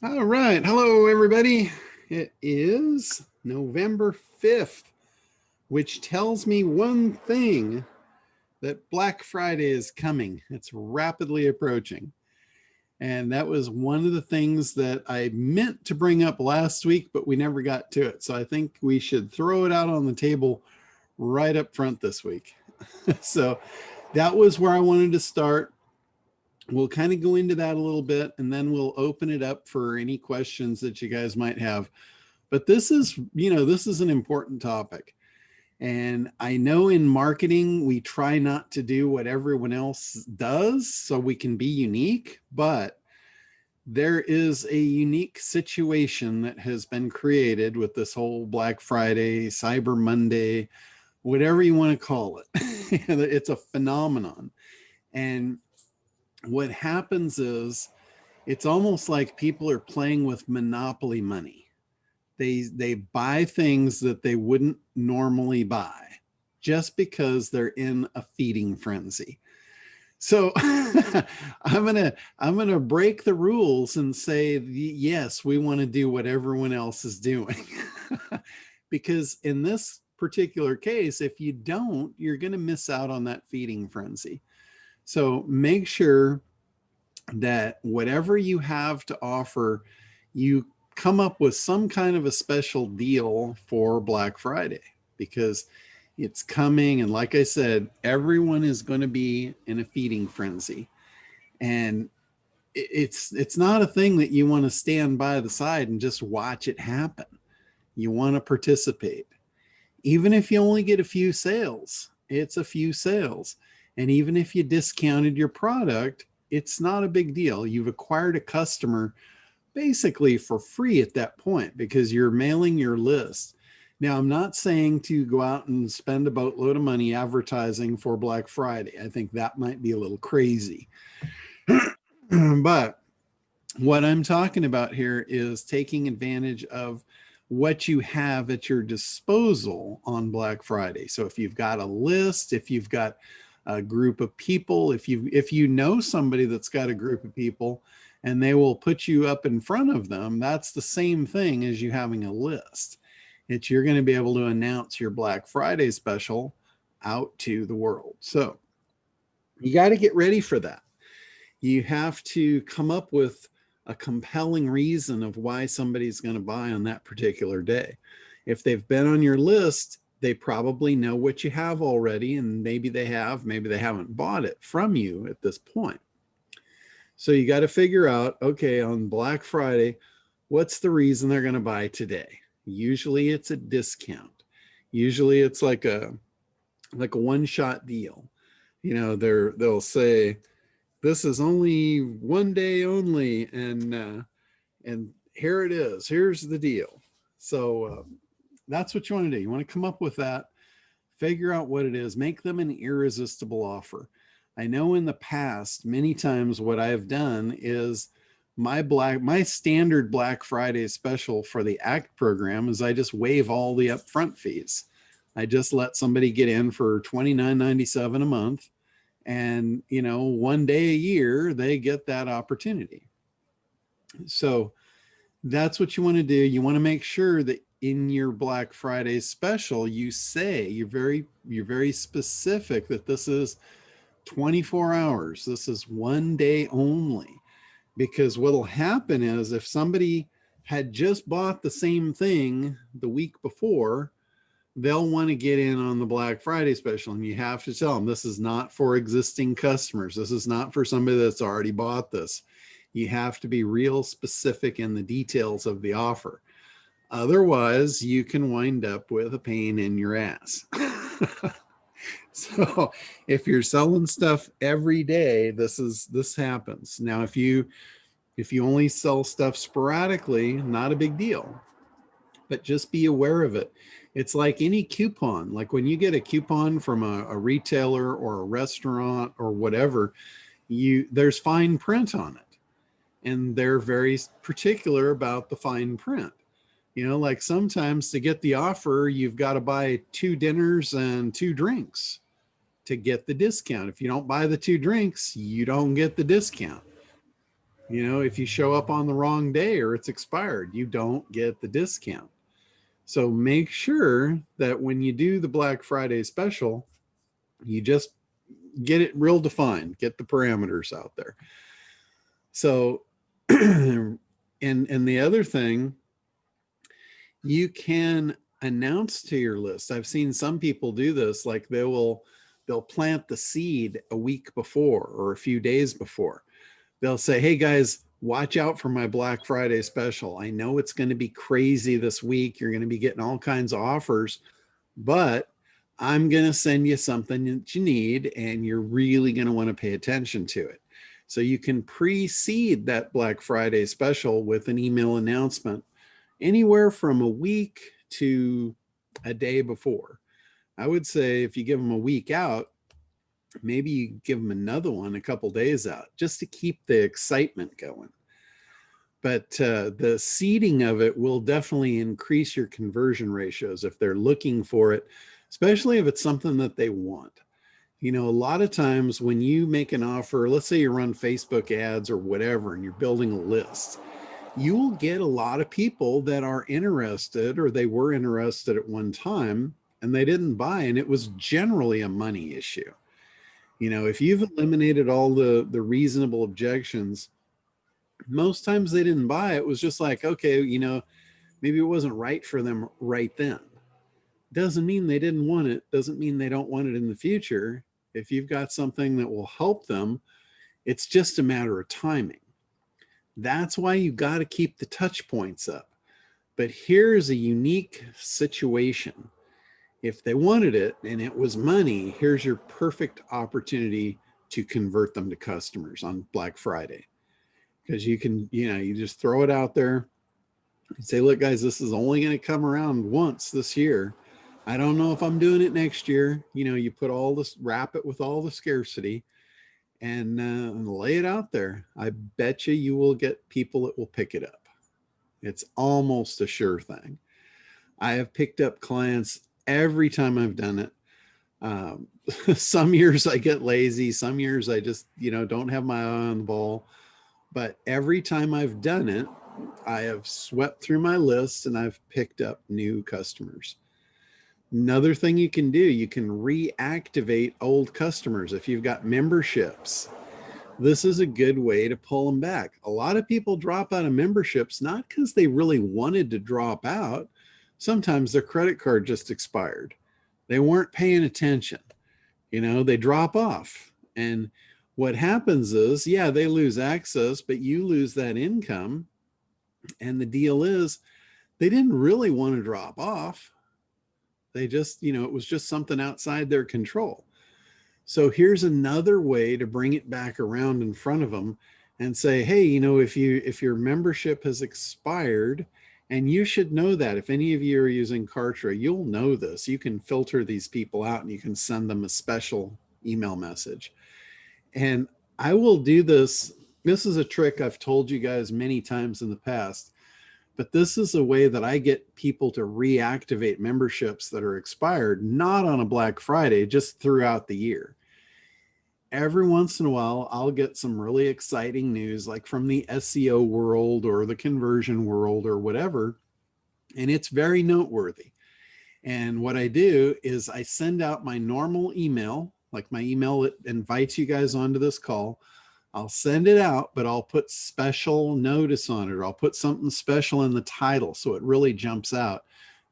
All right. Hello, everybody. It is November 5th, which tells me one thing, that Black Friday is coming. It's rapidly approaching. And that was one of the things that I meant to bring up last week, but we never got to it. So I think we should throw it out on the table right up front this week. So that was where I wanted to start. We'll kind of go into that a little bit, and then we'll open it up for any questions that you guys might have. But this is, this is an important topic. And I know in marketing, we try not to do what everyone else does so we can be unique, but there is a unique situation that has been created with this whole Black Friday, Cyber Monday, whatever you want to call it. It's a phenomenon. And what happens is it's almost like people are playing with monopoly money. They buy things that they wouldn't normally buy just because they're in a feeding frenzy. So I'm gonna break the rules and say yes, we want to do what everyone else is doing. Because in this particular case, if you don't, you're going to miss out on that feeding frenzy. So make sure that whatever you have to offer, you come up with some kind of a special deal for Black Friday, because it's coming. And like I said, everyone is going to be in a feeding frenzy. And it's not a thing that you want to stand by the side and just watch it happen. You want to participate. Even if you only get a few sales, it's a few sales. And even if you discounted your product, it's not a big deal. You've acquired a customer basically for free at that point because you're mailing your list. Now, I'm not saying to go out and spend a boatload of money advertising for Black Friday. I think that might be a little crazy. But what I'm talking about here is taking advantage of what you have at your disposal on Black Friday. So if you've got a list, if you've got a group of people, if you know somebody that's got a group of people and they will put you up in front of them, that's the same thing as you having a list. It's you're going to be able to announce your Black Friday special out to the world. So you got to get ready for that. You have to come up with a compelling reason of why somebody's going to buy on that particular day. If they've been on your list, they probably know what you have already, and maybe they have, maybe they haven't bought it from you at this point. So you got to figure out, okay, on Black Friday, what's the reason they're going to buy today? Usually it's a discount. Usually it's like a one-shot deal. They'll say, this is only one day only, and here it is. Here's the deal. So that's what you want to do. You want to come up with that, figure out what it is, make them an irresistible offer. I know in the past, many times what I've done is my standard Black Friday special for the ACT program is I just waive all the upfront fees. I just let somebody get in for $29.97 a month. And, one day a year, they get that opportunity. So that's what you want to do. You want to make sure that in your Black Friday special, you say you're very specific that this is 24 hours. This is one day only. Because what'll happen is if somebody had just bought the same thing the week before, they'll want to get in on the Black Friday special, and you have to tell them this is not for existing customers. This is not for somebody that's already bought this. You have to be real specific in the details of the offer. Otherwise, you can wind up with a pain in your ass. So if you're selling stuff every day, this happens. Now, if you only sell stuff sporadically, not a big deal, but just be aware of it. It's like any coupon. Like when you get a coupon from a retailer or a restaurant or whatever, there's fine print on it. And they're very particular about the fine print. Like sometimes to get the offer, you've got to buy 2 dinners and 2 drinks to get the discount. If you don't buy the 2 drinks, you don't get the discount. You know, if you show up on the wrong day or it's expired, you don't get the discount. So make sure that when you do the Black Friday special, you just get it real defined, get the parameters out there. So, and the other thing, you can announce to your list. I've seen some people do this, like they'll plant the seed a week before or a few days before. They'll say, hey guys, watch out for my Black Friday special. I know it's going to be crazy this week. You're going to be getting all kinds of offers, but I'm going to send you something that you need and you're really going to want to pay attention to it. So you can precede that Black Friday special with an email announcement anywhere from a week to a day before. I would say if you give them a week out, maybe you give them another one a couple days out just to keep the excitement going. But the seeding of it will definitely increase your conversion ratios if they're looking for it, especially if it's something that they want. You know, a lot of times when you make an offer, let's say you run Facebook ads or whatever, and you're building a list, you will get a lot of people that are interested, or they were interested at one time and they didn't buy, and it was generally a money issue. You know, if you've eliminated all the reasonable objections, most times they didn't buy. It was just like, okay, you know, maybe it wasn't right for them right then. Doesn't mean they didn't want it, doesn't mean they don't want it in the future. If you've got something that will help them, it's just a matter of timing. That's why you got to keep the touch points up. But here's a unique situation. If they wanted it and it was money, here's your perfect opportunity to convert them to customers on Black Friday. Because you can, you know, you just throw it out there and say, look, guys, this is only going to come around once this year. I don't know if I'm doing it next year. You know, you put all this, wrap it with all the scarcity and lay it out there. I bet you will get people that will pick it up. It's almost a sure thing. I have picked up clients every time I've done it. Some years I get lazy. Some years I just, you know, don't have my eye on the ball. But every time I've done it, I have swept through my list and I've picked up new customers. Another thing you can do, you can reactivate old customers. If you've got memberships, this is a good way to pull them back. A lot of people drop out of memberships, not because they really wanted to drop out. Sometimes their credit card just expired. They weren't paying attention. You know, they drop off. And what happens is, yeah, they lose access, but you lose that income. And the deal is, they didn't really want to drop off. They just, you know, it was just something outside their control. So here's another way to bring it back around in front of them and say, hey, you know, if your membership has expired, and you should know that if any of you are using Kartra, you'll know this. You can filter these people out and you can send them a special email message. And I will do this. This is a trick I've told you guys many times in the past, but this is a way that I get people to reactivate memberships that are expired, not on a Black Friday, just throughout the year. Every once in a while, I'll get some really exciting news, like from the SEO world or the conversion world or whatever, and it's very noteworthy. And what I do is I send out my normal email, like my email that invites you guys onto this call. I'll send it out, but I'll put special notice on it, or I'll put something special in the title so it really jumps out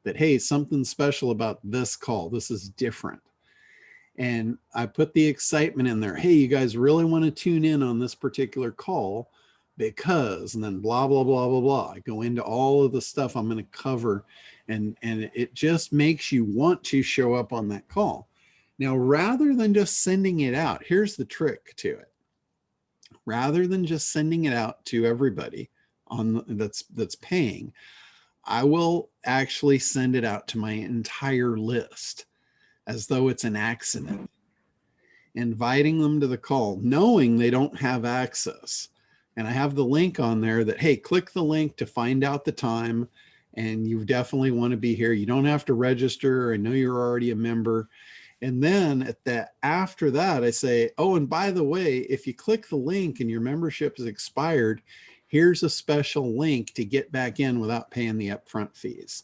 that, hey, something special about this call. This is different. And I put the excitement in there. Hey, you guys really want to tune in on this particular call because, and then blah, blah, blah, blah, blah. I go into all of the stuff I'm going to cover, and it just makes you want to show up on that call. Now, rather than just sending it out, here's the trick to it. Rather than just sending it out to everybody on that's paying, I will actually send it out to my entire list as though it's an accident, inviting them to the call, knowing they don't have access. And I have the link on there that, hey, click the link to find out the time, and you definitely want to be here. You don't have to register. I know you're already a member. And then after that, I say, oh, and by the way, if you click the link and your membership is expired, here's a special link to get back in without paying the upfront fees.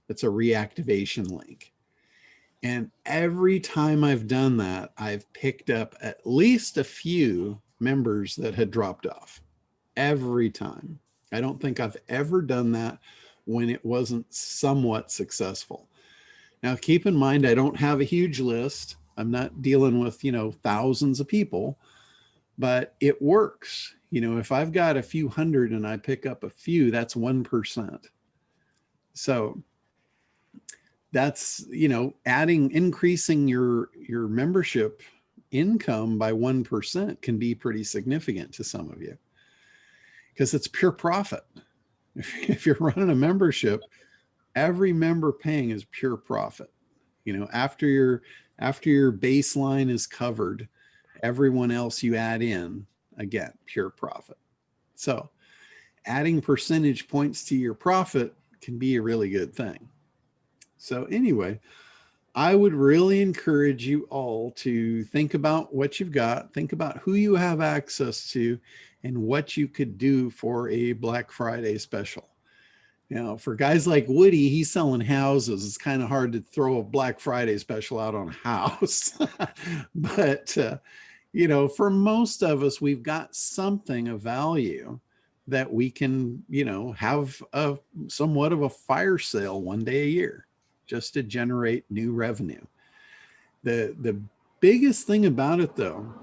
It's a reactivation link. And every time I've done that, I've picked up at least a few members that had dropped off. Every time. I don't think I've ever done that when it wasn't somewhat successful. Now, keep in mind, I don't have a huge list. I'm not dealing with, thousands of people, but it works. If I've got a few hundred and I pick up a few, that's 1%. So that's, increasing your membership income by 1% can be pretty significant to some of you because it's pure profit. If you're running a membership, every member paying is pure profit. After your baseline is covered, everyone else you add in, again, pure profit. So adding percentage points to your profit can be a really good thing. So anyway, I would really encourage you all to think about what you've got, think about who you have access to, and what you could do for a Black Friday special. For guys like Woody, he's selling houses. It's kind of hard to throw a Black Friday special out on a house. But, for most of us, we've got something of value that we can, have somewhat of a fire sale one day a year just to generate new revenue. The biggest thing about it, though,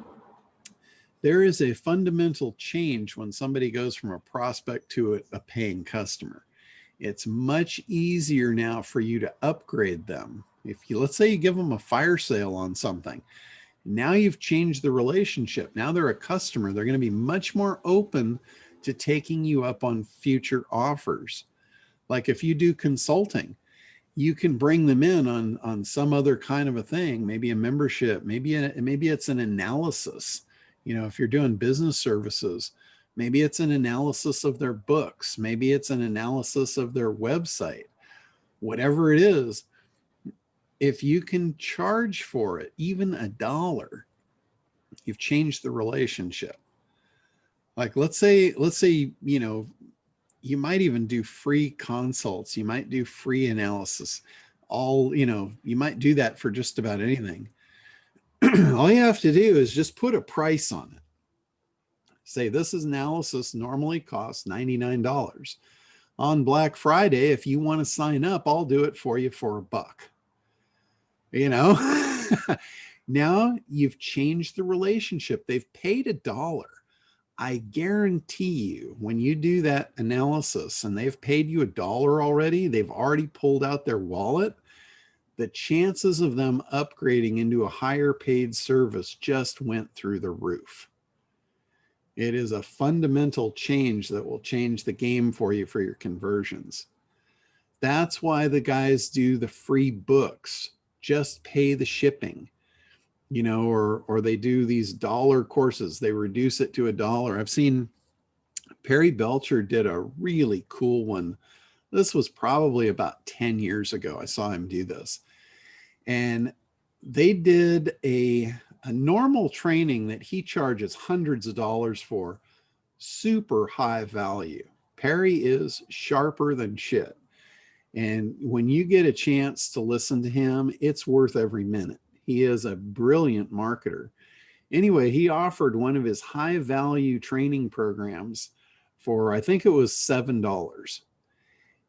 there is a fundamental change when somebody goes from a prospect to a paying customer. It's much easier now for you to upgrade them. Let's say you give them a fire sale on something, now you've changed the relationship. Now they're a customer. They're going to be much more open to taking you up on future offers. Like if you do consulting, you can bring them in on some other kind of a thing, maybe a membership, maybe it's an analysis. If you're doing business services, maybe it's an analysis of their books. Maybe it's an analysis of their website. Whatever it is, if you can charge for it, even $1, you've changed the relationship. Like let's say, you might even do free consults. You might do free analysis. You might do that for just about anything. All you have to do is just put a price on it. Say this is analysis normally costs $99. On Black Friday, if you want to sign up, I'll do it for you for $1. Now you've changed the relationship. They've paid $1. I guarantee you when you do that analysis and they've paid you $1 already, they've already pulled out their wallet, the chances of them upgrading into a higher paid service just went through the roof. It is a fundamental change that will change the game for you for your conversions. That's why the guys do the free books. Just pay the shipping, or they do these $1 courses. They reduce it to $1. I've seen Perry Belcher did a really cool one. This was probably about 10 years ago. I saw him do this. And they did a normal training that he charges hundreds of dollars for, super high value. Perry is sharper than shit. And when you get a chance to listen to him, it's worth every minute. He is a brilliant marketer. Anyway, he offered one of his high value training programs for, I think it was $7.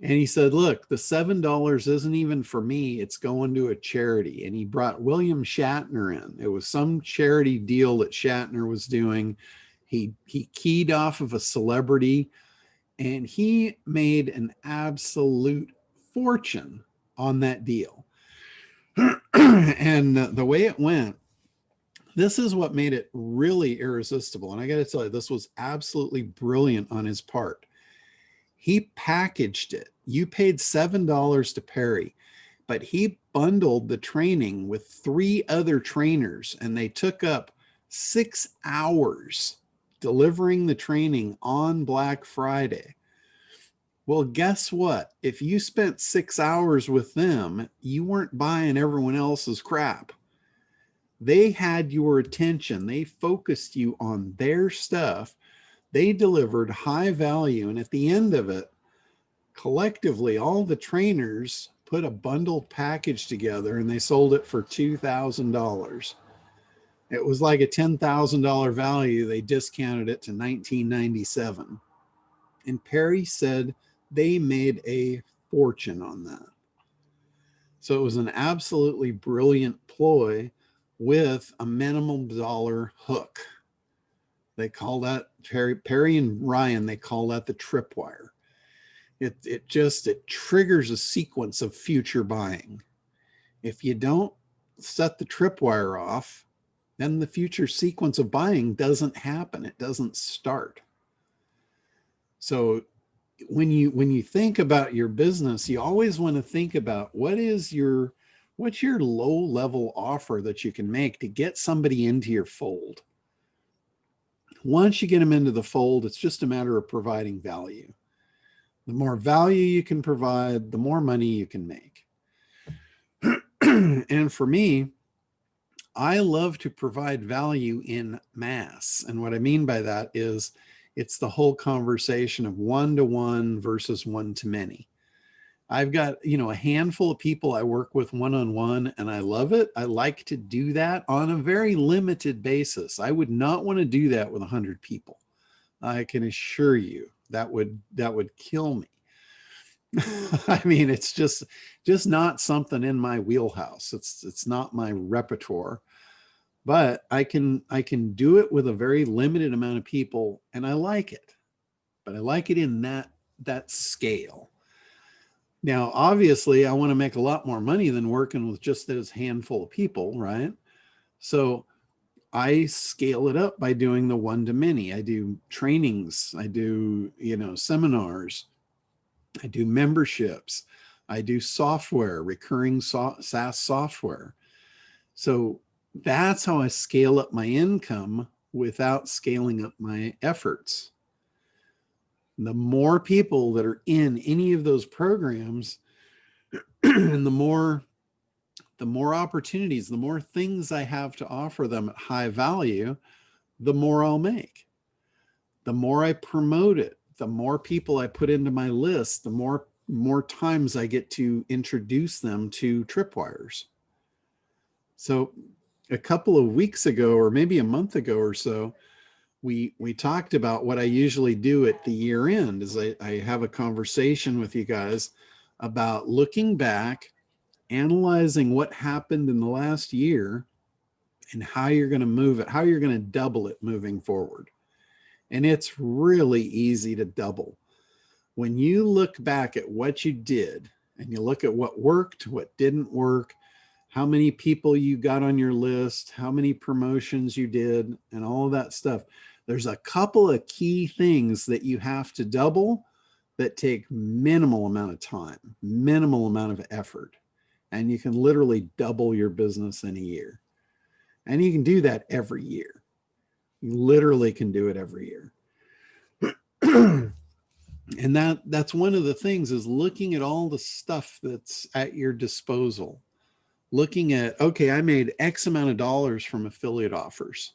And he said, look, the $7 isn't even for me. It's going to a charity. And he brought William Shatner in. It was some charity deal that Shatner was doing. He keyed off of a celebrity and he made an absolute fortune on that deal. And the way it went, this is what made it really irresistible. And I got to tell you, this was absolutely brilliant on his part. He packaged it. You paid $7 to Perry, but he bundled the training with 3 other trainers, and they took up 6 hours delivering the training on Black Friday. Well, guess what? If you spent 6 hours with them, you weren't buying everyone else's crap. They had your attention. They focused you on their stuff. They delivered high value. And at the end of it, collectively, all the trainers put a bundled package together and they sold it for $2,000. It was like a $10,000 value. They discounted it to $1997. And Perry said they made a fortune on that. So it was an absolutely brilliant ploy with a minimum dollar hook. They call that, Perry and Ryan, they call that the tripwire. It triggers a sequence of future buying. If you don't set the tripwire off, then the future sequence of buying doesn't happen. It doesn't start. So when you think about your business, you always want to think about what's your low level offer that you can make to get somebody into your fold. Once you get them into the fold, it's just a matter of providing value. The more value you can provide, the more money you can make. And for me, I love to provide value in mass. And what I mean by that is it's the whole conversation of one-to-one versus one-to-many. I've got, a handful of people I work with one-on-one, and I love it. I like to do that on a very limited basis. I would not want to do that with 100 people. I can assure you that would kill me. I mean, it's just not something in my wheelhouse. It's not my repertoire. But I can do it with a very limited amount of people, and I like it. But I like it in that scale. Now, obviously, I want to make a lot more money than working with just this handful of people, right? So I scale it up by doing the one-to-many. I do trainings. I do, seminars. I do memberships. I do software, recurring SaaS software. So that's how I scale up my income without scaling up my efforts. The more people that are in any of those programs, and the more opportunities, the more things I have to offer them at high value, the more I'll make. The more I promote it, the more people I put into my list, the more times I get to introduce them to tripwires. So a couple of weeks ago, or maybe a month ago or so, we talked about what I usually do at the year end is I have a conversation with you guys about looking back, analyzing what happened in the last year and how you're going to move it, how you're going to double it moving forward. And it's really easy to double. When you look back at what you did and you look at what worked, what didn't work, how many people you got on your list, how many promotions you did, and all of that stuff, there's a couple of key things that you have to double that take minimal amount of time, minimal amount of effort. And you can literally double your business in a year. And you can do that every year. You literally can do it every year. And that's one of the things is looking at all the stuff that's at your disposal. Looking at, okay, I made X amount of dollars from affiliate offers.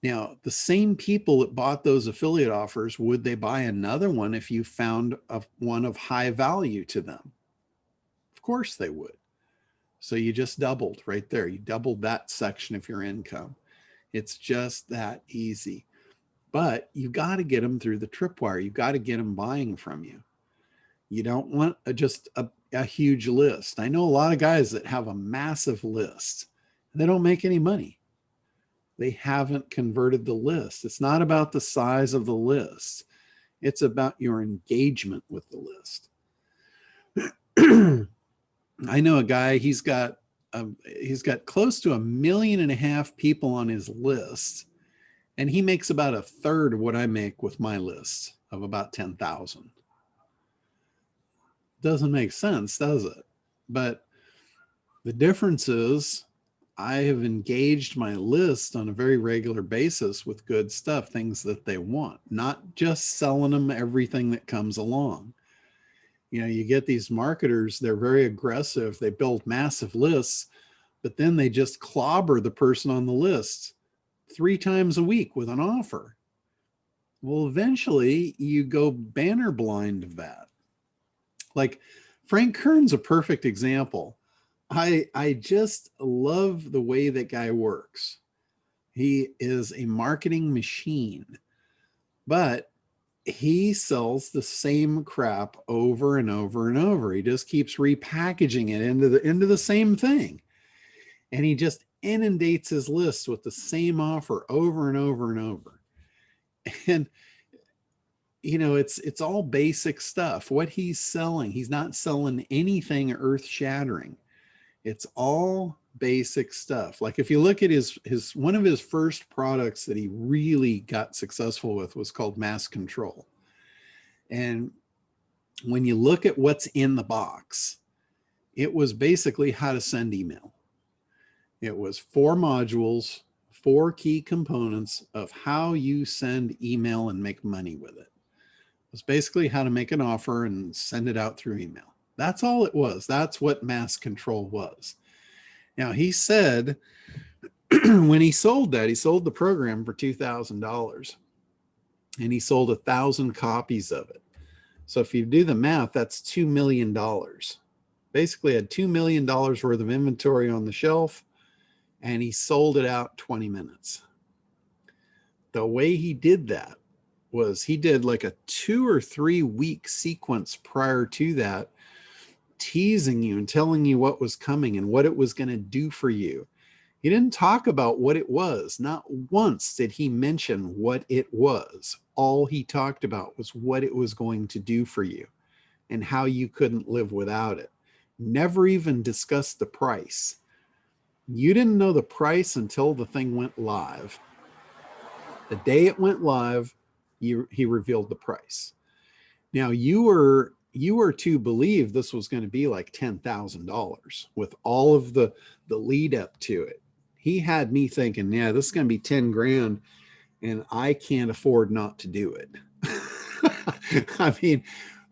Now, the same people that bought those affiliate offers, would they buy another one if you found one of high value to them? Of course they would. So you just doubled right there. You doubled that section of your income. It's just that easy. But you got to get them through the tripwire. You got to get them buying from you. You don't want just a huge list. I know a lot of guys that have a massive list. They don't make any money. They haven't converted the list. It's not about the size of the list. It's about your engagement with the list. I know a guy, he's got close to 1.5 million people on his list, and he makes about a third of what I make with my list of about 10,000. Doesn't make sense, does it? But the difference is I have engaged my list on a very regular basis with good stuff, things that they want, not just selling them everything that comes along. You get these marketers, they're very aggressive. They build massive lists, but then they just clobber the person on the list 3 times a week with an offer. Well, eventually you go banner blind of that. Like Frank Kern's a perfect example. I just love the way that guy works. He is a marketing machine, but he sells the same crap over and over and over. He just keeps repackaging it into the same thing. And he just inundates his lists with the same offer over and over and over. And you know, it's all basic stuff. What he's selling, he's not selling anything earth-shattering. It's all basic stuff. Like if you look at his one of his first products that he really got successful with was called Mass Control. And when you look at what's in the box, it was basically how to send email. It was 4 modules, 4 key components of how you send email and make money with it. It was basically how to make an offer and send it out through email. That's all it was. That's what Mass Control was. Now, he said when he sold that, he sold the program for $2,000 and he sold 1,000 copies of it. So if you do the math, that's $2 million. Basically had $2 million worth of inventory on the shelf, and he sold it out 20 minutes. The way he did that was he did like a 2 or 3 week sequence prior to that, teasing you and telling you what was coming and what it was going to do for you. He didn't talk about what it was. Not once did he mention what it was. All he talked about was what it was going to do for you and how you couldn't live without it. Never even discussed the price. You didn't know the price until the thing went live. The day it went live, he revealed the price. Now you were to believe this was going to be like $10,000 with all of the lead up to it. He had me thinking, yeah, this is going to be 10 grand and I can't afford not to do it. I mean,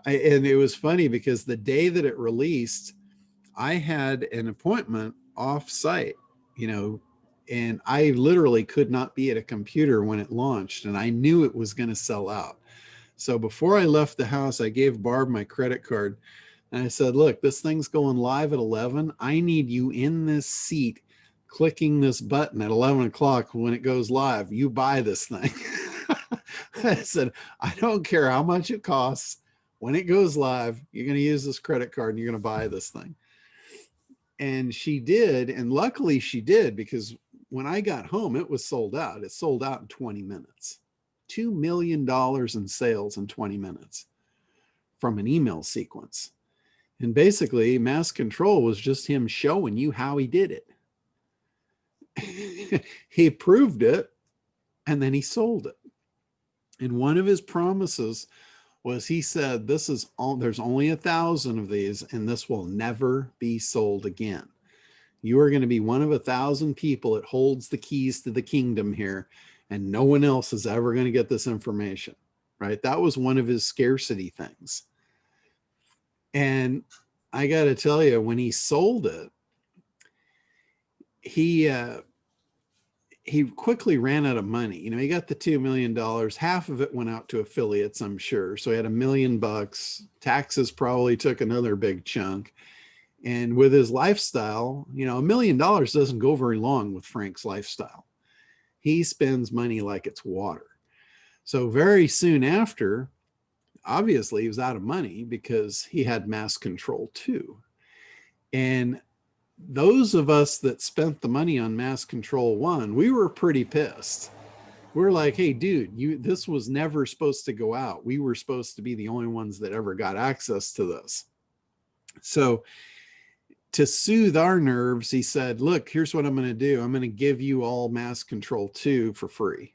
and it was funny because the day that it released, I had an appointment off site, you know, and I literally could not be at a computer when it launched, and I knew it was going to sell out. So before I left the house, I gave Barb my credit card and I said, look, this thing's going live at 11. I need you in this seat clicking this button at 11 o'clock when it goes live. You buy this thing. I said, I don't care how much it costs. When it goes live, you're going to use this credit card and you're going to buy this thing. And she did. And luckily she did, because when I got home, it was sold out. It sold out in 20 minutes. $2 million in sales in 20 minutes from an email sequence. And basically, Mass Control was just him showing you how he did it. He proved it, and then he sold it. And one of his promises was, he said, this is all, there's only 1,000 of these, and this will never be sold again. You are going to be one of 1,000 people that holds the keys to the kingdom here, and no one else is ever going to get this information, right? That was one of his scarcity things. And I got to tell you, when he sold it, he quickly ran out of money. You know, he got the $2 million. Half of it went out to affiliates, I'm sure. So he had $1 million. Taxes probably took another big chunk. And with his lifestyle, you know, $1 million doesn't go very long with Frank's lifestyle. He spends money like it's water. So very soon after, obviously he was out of money because he had Mass Control too. And those of us that spent the money on Mass Control 1, we were pretty pissed. We're like, hey, dude, this was never supposed to go out. We were supposed to be the only ones that ever got access to this. So to soothe our nerves, he said, look, here's what I'm going to do. I'm going to give you all Mass Control 2 for free.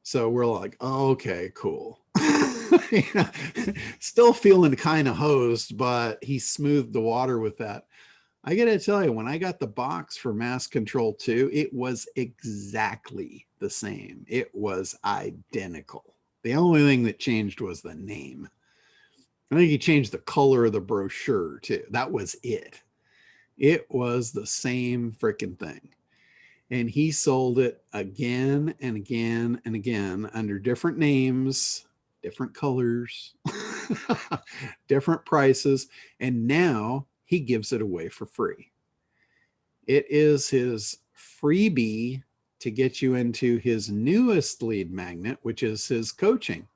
So we're like, oh, okay, cool. Still feeling kind of hosed, but he smoothed the water with that. I got to tell you, when I got the box for Mass Control 2, it was exactly the same. It was identical. The only thing that changed was the name. I think he changed the color of the brochure too. That was it. It was the same freaking thing. And he sold it again and again and again under different names, different colors, different prices. And now he gives it away for free. It is his freebie to get you into his newest lead magnet, which is his coaching.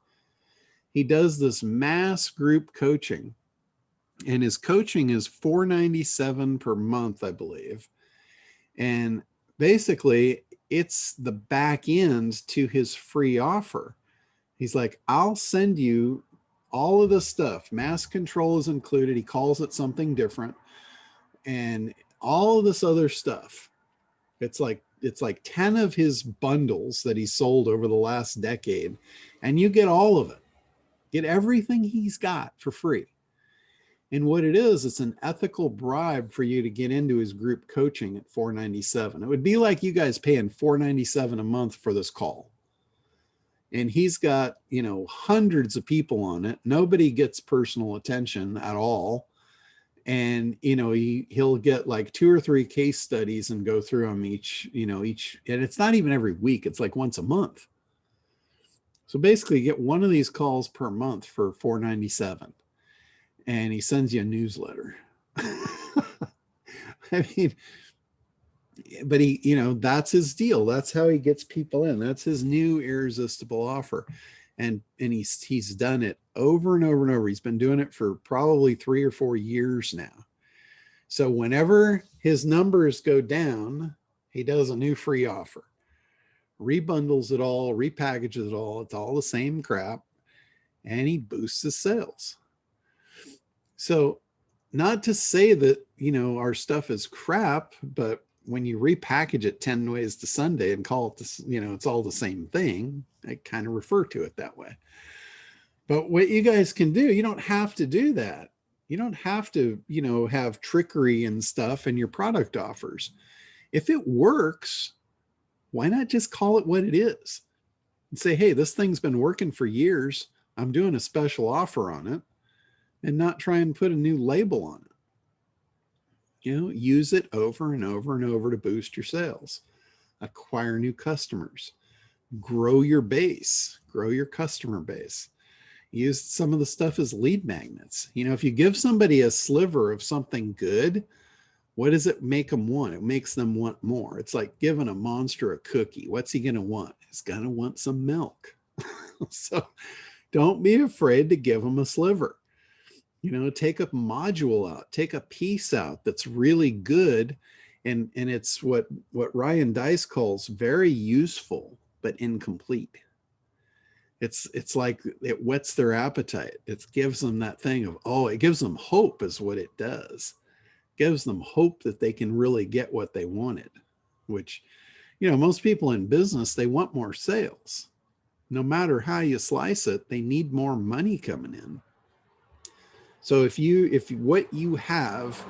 He does this mass group coaching, and his coaching is $497 per month, I believe. And basically, it's the back end to his free offer. He's like, I'll send you all of this stuff. Mass control is included. He calls it something different. And all of this other stuff. It's like 10 of his bundles that he sold over the last decade. And you get all of it. Get everything he's got for free. And what it is, it's an ethical bribe for you to get into his group coaching at $497. It would be like you guys paying $497 a month for this call. And he's got, hundreds of people on it. Nobody gets personal attention at all. And, he'll get like 2 or 3 case studies and go through them each, and it's not even every week. It's like once a month. So basically you get one of these calls per month for $497. And he sends you a newsletter. I mean, but he, that's his deal. That's how he gets people in. That's his new irresistible offer. And he's done it over and over and over. He's been doing it for probably 3 or 4 years now. So whenever his numbers go down, he does a new free offer, rebundles it all, repackages it all. It's all the same crap. And he boosts his sales. So not to say that, our stuff is crap, but when you repackage it 10 ways to Sunday and call it this, it's all the same thing. I kind of refer to it that way. But what you guys can do, you don't have to do that. You don't have to, have trickery and stuff in your product offers. If it works, why not just call it what it is and say, hey, this thing's been working for years. I'm doing a special offer on it, and not try and put a new label on it. Use it over and over and over to boost your sales, acquire new customers, grow your base, grow your customer base. Use some of the stuff as lead magnets. If you give somebody a sliver of something good, what does it make them want? It makes them want more. It's like giving a monster a cookie. What's he going to want? He's going to want some milk. So don't be afraid to give him a sliver. Take a module out, take a piece out that's really good. And it's what Ryan Dice calls very useful, but incomplete. It's like it whets their appetite. It gives them that thing of, it gives them hope is what it does. It gives them hope that they can really get what they wanted, which, most people in business, they want more sales. No matter how you slice it, they need more money coming in. So if what you have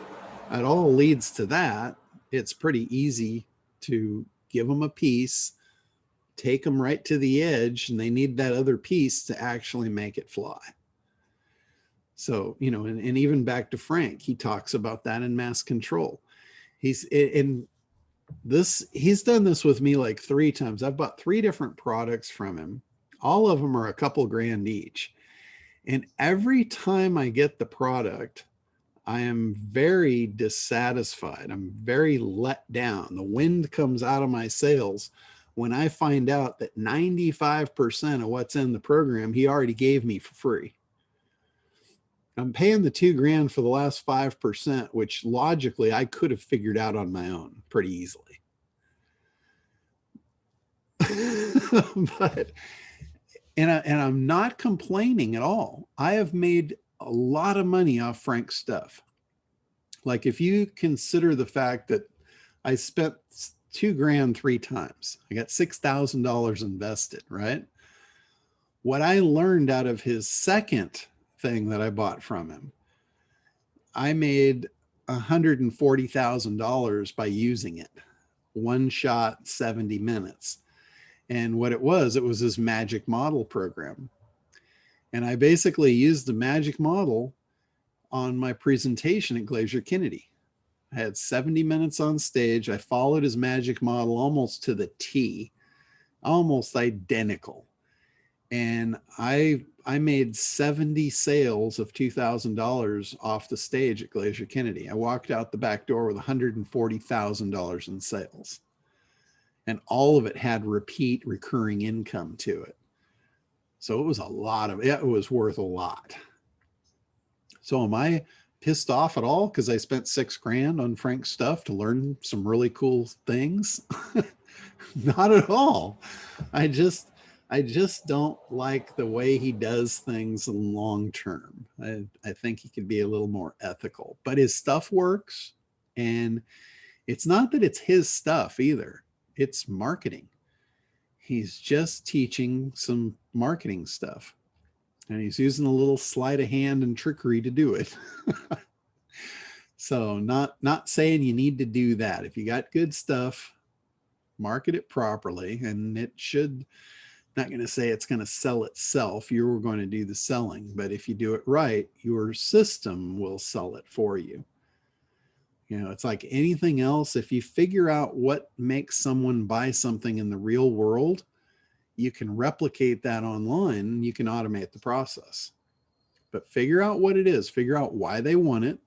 at all leads to that, it's pretty easy to give them a piece, take them right to the edge, and they need that other piece to actually make it fly. So, and even back to Frank, he talks about that in Mass Control. He's done this with me like 3 times. I've bought 3 different products from him. All of them are a couple grand each. And every time I get the product, I am very dissatisfied. I'm very let down. The wind comes out of my sails when I find out that 95% of what's in the program, he already gave me for free. I'm paying the $2 grand for the last 5%, which logically I could have figured out on my own pretty easily. And I'm not complaining at all. I have made a lot of money off Frank's stuff. Like if you consider the fact that I spent $2 grand 3 times, I got $6,000 invested, right? What I learned out of his second thing that I bought from him, I made $140,000 by using it. One shot, 70 minutes. And what it was his magic model program. And I basically used the magic model on my presentation at Glacier Kennedy. I had 70 minutes on stage. I followed his magic model almost to the T, almost identical. And I made 70 sales of $2,000 off the stage at Glacier Kennedy. I walked out the back door with $140,000 in sales. And all of it had repeat recurring income to it. So it was a lot of it. It was worth a lot. So am I pissed off at all because I spent $6,000 on Frank's stuff to learn some really cool things? Not at all. I just don't like the way he does things long term. I think he could be a little more ethical, but his stuff works. And it's not that it's his stuff either. It's marketing. He's just teaching some marketing stuff. And he's using a little sleight of hand and trickery to do it. So not saying you need to do that. If you got good stuff, market it properly, and it should, not going to say it's going to sell itself. You're going to do the selling, but if you do it right, your system will sell it for you. You know, it's like anything else. If you figure out what makes someone buy something in the real world, you can replicate that online and you can automate the process. But figure out what it is, figure out why they want it,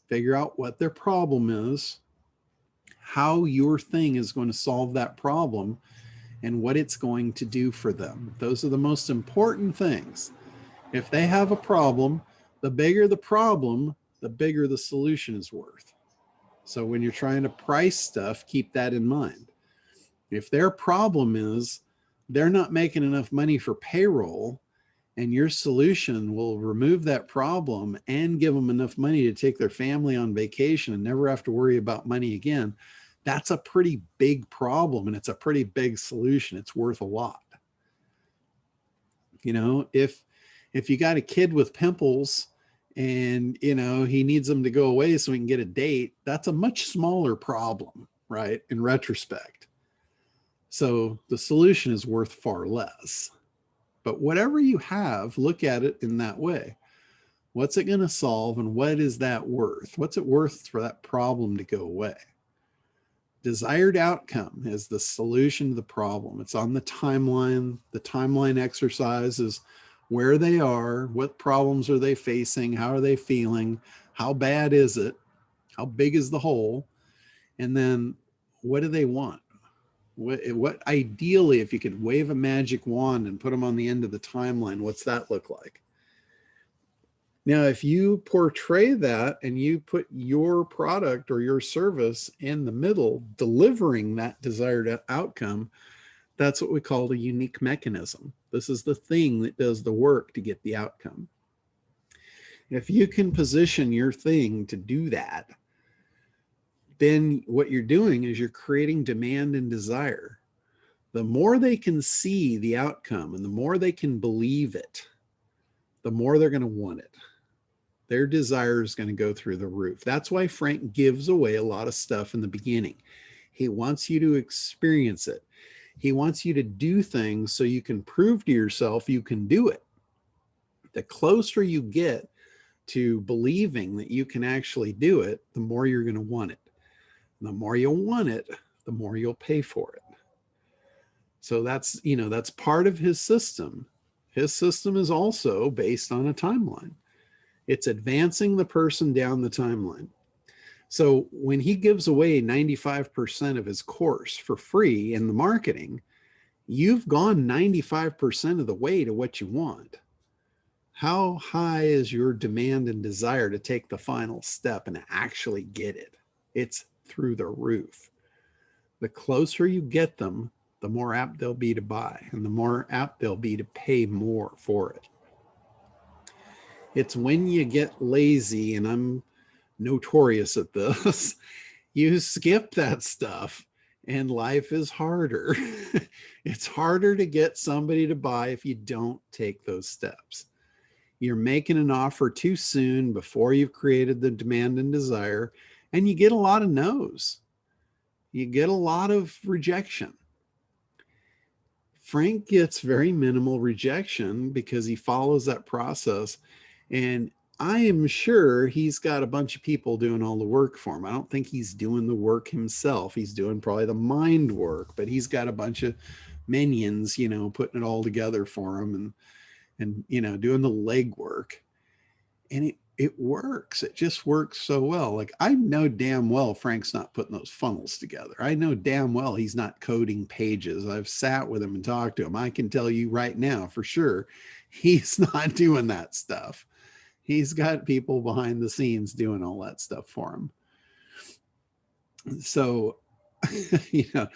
figure out what their problem is, how your thing is going to solve that problem, and what it's going to do for them. Those are the most important things. If they have a problem, the bigger the problem, the bigger the solution is worth. So when you're trying to price stuff, keep that in mind. If their problem is they're not making enough money for payroll, and your solution will remove that problem and give them enough money to take their family on vacation and never have to worry about money again, that's a pretty big problem, and it's a pretty big solution. It's worth a lot. You know, if you got a kid with pimples and, you know, he needs them to go away so he can get a date, that's a much smaller problem, right? In retrospect. So the solution is worth far less. But whatever you have, look at it in that way. What's it going to solve, and what is that worth? What's it worth for that problem to go away? Desired outcome is the solution to the problem. It's on the timeline. The timeline exercise is where they are, what problems are they facing, how are they feeling, how bad is it, how big is the hole, and then what do they want? What ideally, if you could wave a magic wand and put them on the end of the timeline, what's that look like? Now, if you portray that and you put your product or your service in the middle, delivering that desired outcome, that's what we call a unique mechanism. This is the thing that does the work to get the outcome. If you can position your thing to do that, then what you're doing is you're creating demand and desire. The more they can see the outcome and the more they can believe it, the more they're going to want it. Their desire is going to go through the roof. That's why Frank gives away a lot of stuff in the beginning. He wants you to experience it. He wants you to do things so you can prove to yourself you can do it. The closer you get to believing that you can actually do it, the more you're going to want it. The more you'll want it, the more you'll pay for it. So that's, you know, that's part of his system. His system is also based on a timeline. It's advancing the person down the timeline. So when he gives away 95% of his course for free in the marketing, you've gone 95% of the way to what you want. How high is your demand and desire to take the final step and actually get it? It's through the roof. The closer you get them, the more apt they'll be to buy, and the more apt they'll be to pay more for it. It's when you get lazy, and I'm notorious at this, you skip that stuff and life is harder. It's harder to get somebody to buy if you don't take those steps. You're making an offer too soon before you've created the demand and desire, and you get a lot of no's. You get a lot of rejection. Frank gets very minimal rejection because he follows that process, and I am sure he's got a bunch of people doing all the work for him. I don't think he's doing the work himself. He's doing probably the mind work, but he's got a bunch of minions, you know, putting it all together for him and you know, doing the leg work. And it works. It just works so well. Like I know damn well Frank's not putting those funnels together. I know damn well he's not coding pages. I've sat with him and talked to him. I can tell you right now for sure he's not doing that stuff. He's got people behind the scenes doing all that stuff for him. So, you know,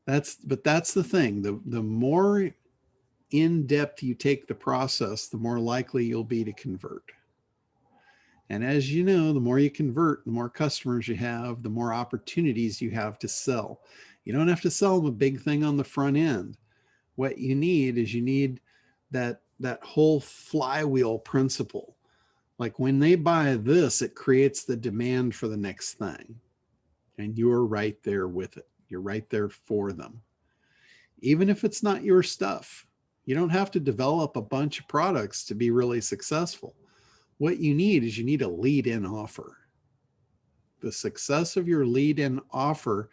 that's the thing. The more in depth you take the process, the more likely you'll be to convert. And as you know, the more you convert, the more customers you have, the more opportunities you have to sell. You don't have to sell them a big thing on the front end. What you need is that whole flywheel principle. Like when they buy this, it creates the demand for the next thing. And you're right there with it. You're right there for them. Even if it's not your stuff, you don't have to develop a bunch of products to be really successful. What you need is you need a lead-in offer. The success of your lead-in offer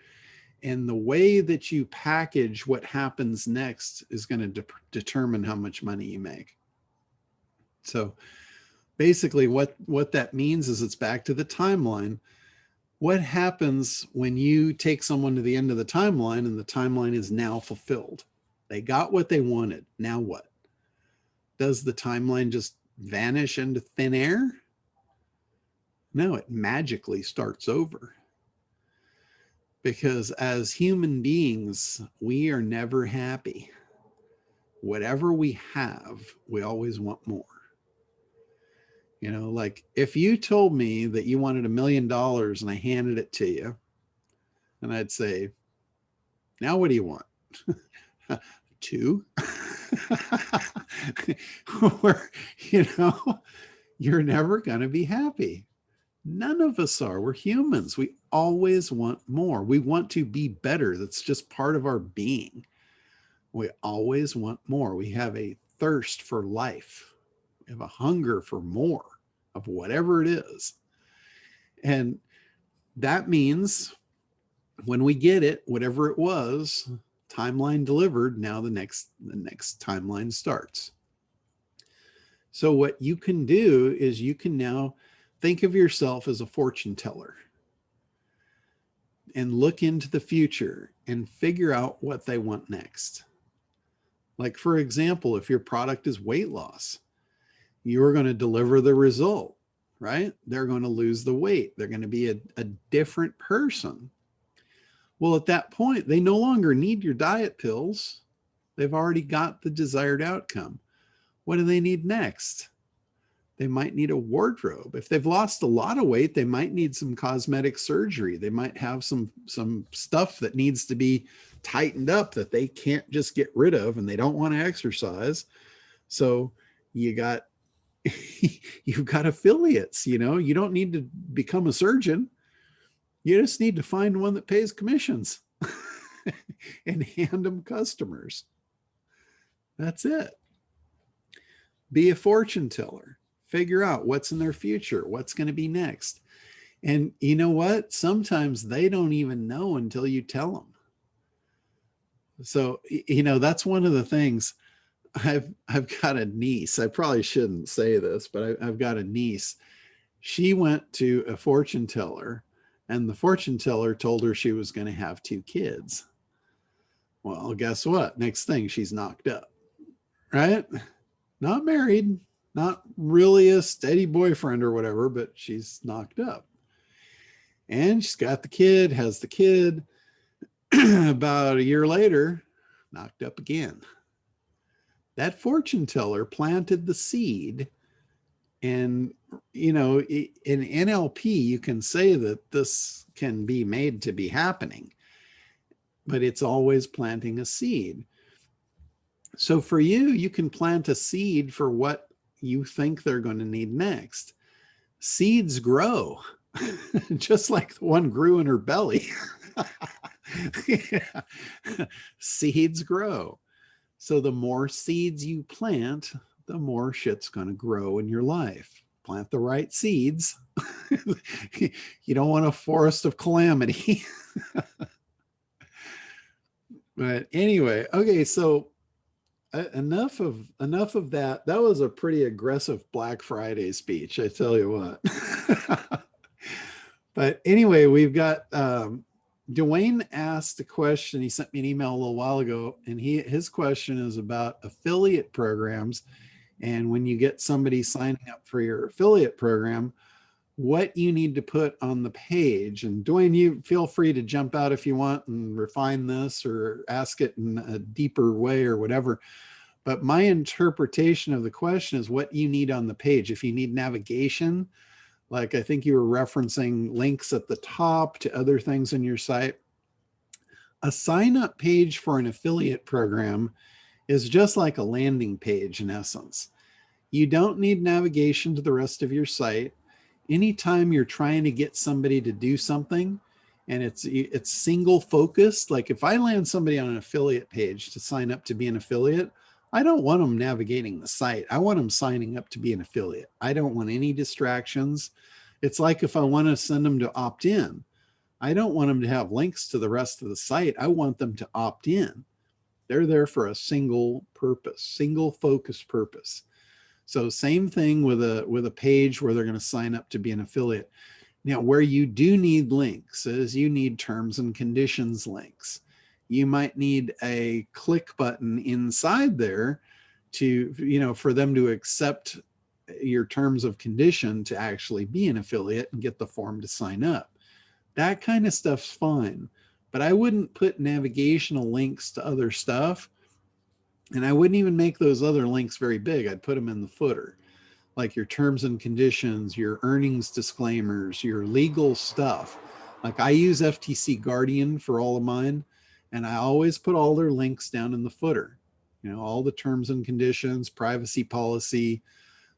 and the way that you package what happens next is going to determine how much money you make. So basically what that means is it's back to the timeline. What happens when you take someone to the end of the timeline and the timeline is now fulfilled? They got what they wanted. Now what? Does the timeline just vanish into thin air? No, it magically starts over. Because as human beings, we are never happy. Whatever we have, we always want more. You know, like if you told me that you wanted $1 million and I handed it to you, and I'd say, now what do you want? 2? Or, you know, you're never going to be happy. None of us are. We're humans. We always want more. We want to be better. That's just part of our being. We always want more. We have a thirst for life. We have a hunger for more of whatever it is. And that means when we get it, whatever it was, timeline delivered, now the next timeline starts. So what you can do is you can now think of yourself as a fortune teller and look into the future and figure out what they want next. Like, for example, if your product is weight loss, you're going to deliver the result, right? They're going to lose the weight. They're going to be a different person. Well, at that point, they no longer need your diet pills. They've already got the desired outcome. What do they need next? They might need a wardrobe. If they've lost a lot of weight, they might need some cosmetic surgery. They might have some stuff that needs to be tightened up that they can't just get rid of, and they don't want to exercise. So you've got affiliates. You know, you don't need to become a surgeon. You just need to find one that pays commissions and hand them customers. That's it. Be a fortune teller. Figure out what's in their future, what's going to be next. And you know what? Sometimes they don't even know until you tell them. So, you know, that's one of the things. I've got a niece. I probably shouldn't say this, but I've got a niece. She went to a fortune teller, and the fortune teller told her she was going to have 2 kids. Well, guess what? Next thing, she's knocked up, right? Not married, not really a steady boyfriend or whatever, but she's knocked up. And she's got the kid, has the kid. About a year later, knocked up again. That fortune teller planted the seed. And, you know, in NLP, you can say that this can be made to be happening, but it's always planting a seed. So for you, you can plant a seed for what you think they're going to need next. Seeds grow, just like the one grew in her belly. Yeah. Seeds grow. So the more seeds you plant, the more shit's going to grow in your life. plant the right seeds. You don't want a forest of calamity. But anyway, okay, so enough of that. That was a pretty aggressive Black Friday speech, I tell you what. But anyway, we've got Dwayne asked a question. He sent me an email a little while ago, and his question is about affiliate programs. And when you get somebody signing up for your affiliate program, what you need to put on the page. And Dwayne, you feel free to jump out if you want and refine this or ask it in a deeper way or whatever. But my interpretation of the question is what you need on the page. If you need navigation, like I think you were referencing links at the top to other things in your site, a sign up page for an affiliate program is just like a landing page in essence. You don't need navigation to the rest of your site. Anytime you're trying to get somebody to do something and it's single focused, like if I land somebody on an affiliate page to sign up to be an affiliate, I don't want them navigating the site. I want them signing up to be an affiliate. I don't want any distractions. It's like if I want to send them to opt in, I don't want them to have links to the rest of the site. I want them to opt in. They're there for a single purpose, single focus purpose. So same thing with a page where they're going to sign up to be an affiliate. Now, where you do need links is you need terms and conditions links. You might need a click button inside there to, for them to accept your terms of condition to actually be an affiliate and get the form to sign up. That kind of stuff's fine, but I wouldn't put navigational links to other stuff. And I wouldn't even make those other links very big. I'd put them in the footer, like your terms and conditions, your earnings disclaimers, your legal stuff. Like I use FTC Guardian for all of mine, and I always put all their links down in the footer. All the terms and conditions, privacy policy,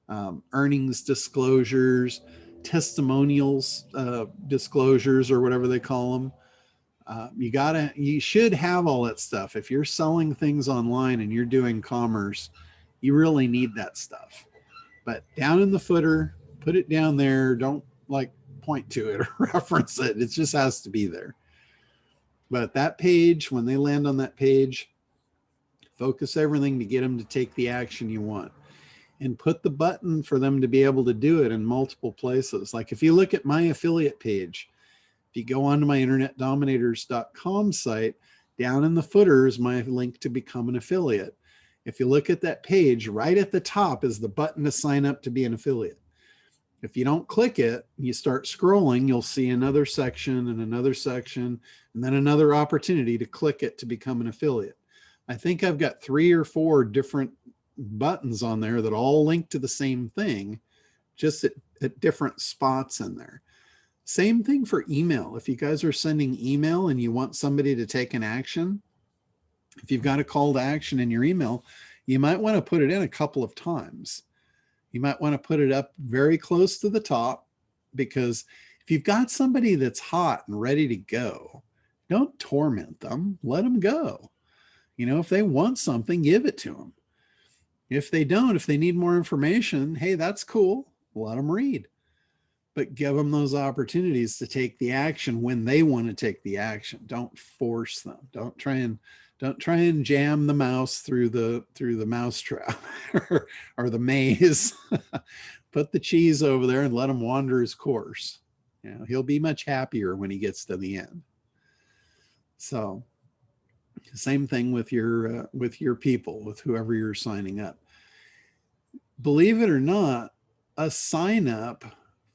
earnings disclosures, testimonials disclosures, or whatever they call them. You should have all that stuff. If you're selling things online and you're doing commerce, you really need that stuff. But down in the footer, put it down there. Don't point to it or reference it. It just has to be there. But that page, when they land on that page, focus everything to get them to take the action you want. And put the button for them to be able to do it in multiple places. Like if you look at my affiliate page, if you go onto my internetdominators.com site, down in the footer is my link to become an affiliate. If you look at that page, right at the top is the button to sign up to be an affiliate. If you don't click it, you start scrolling, you'll see another section and another section, and then another opportunity to click it to become an affiliate. I think I've got 3 or 4 different buttons on there that all link to the same thing, just at different spots in there. Same thing for email. If you guys are sending email and you want somebody to take an action, if you've got a call to action in your email, you might want to put it in a couple of times. You might want to put it up very close to the top, because if you've got somebody that's hot and ready to go, don't torment them. Let them go. If they want something, give it to them. If they don't, if they need more information, hey, that's cool. Let them read. But give them those opportunities to take the action when they want to take the action. Don't force them. Don't try and jam the mouse through the mousetrap or the maze. Put the cheese over there and let him wander his course. He'll be much happier when he gets to the end. So same thing with your people, with whoever you're signing up. Believe it or not, a sign up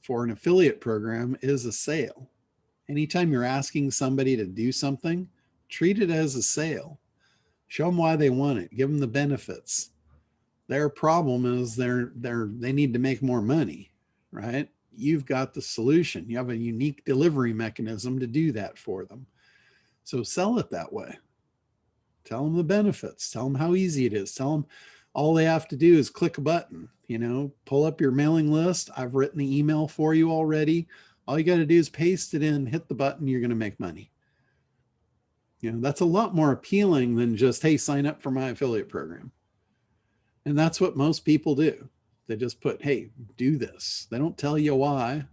for an affiliate program is a sale. Anytime you're asking somebody to do something, treat it as a sale. Show them why they want it. Give them the benefits. Their problem is they need to make more money, right? You've got the solution. You have a unique delivery mechanism to do that for them. So sell it that way. Tell them the benefits. Tell them how easy it is. Tell them all they have to do is click a button, pull up your mailing list. I've written the email for you already. All you got to do is paste it in, hit the button, you're going to make money. That's a lot more appealing than just, hey, sign up for my affiliate program. And that's what most people do. They just put, hey, do this. They don't tell you why.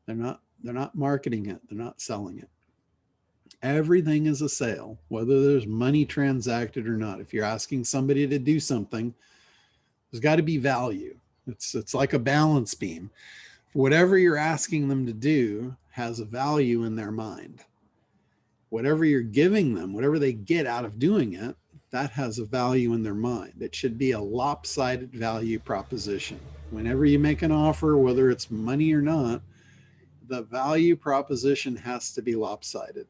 They're not marketing it. They're not selling it. Everything is a sale, whether there's money transacted or not. If you're asking somebody to do something, there's got to be value. It's like a balance beam. Whatever you're asking them to do has a value in their mind. Whatever you're giving them, whatever they get out of doing it, that has a value in their mind. It should be a lopsided value proposition. Whenever you make an offer, whether it's money or not, the value proposition has to be lopsided.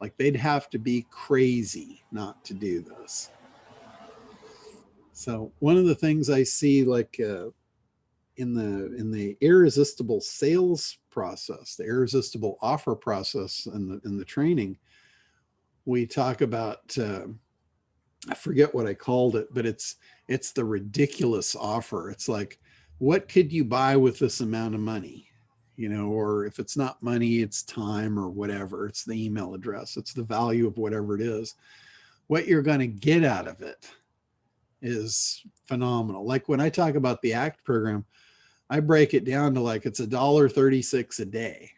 Like they'd have to be crazy not to do this. So one of the things I see, like in the irresistible sales process, the irresistible offer process in the training, we talk about I forget what I called it, but it's the ridiculous offer. It's like, what could you buy with this amount of money? You know, or if it's not money, it's time or whatever. It's the email address. It's the value of whatever it is. What you're going to get out of it is phenomenal. Like when I talk about the ACT program, I break it down to like it's $1.36 a day.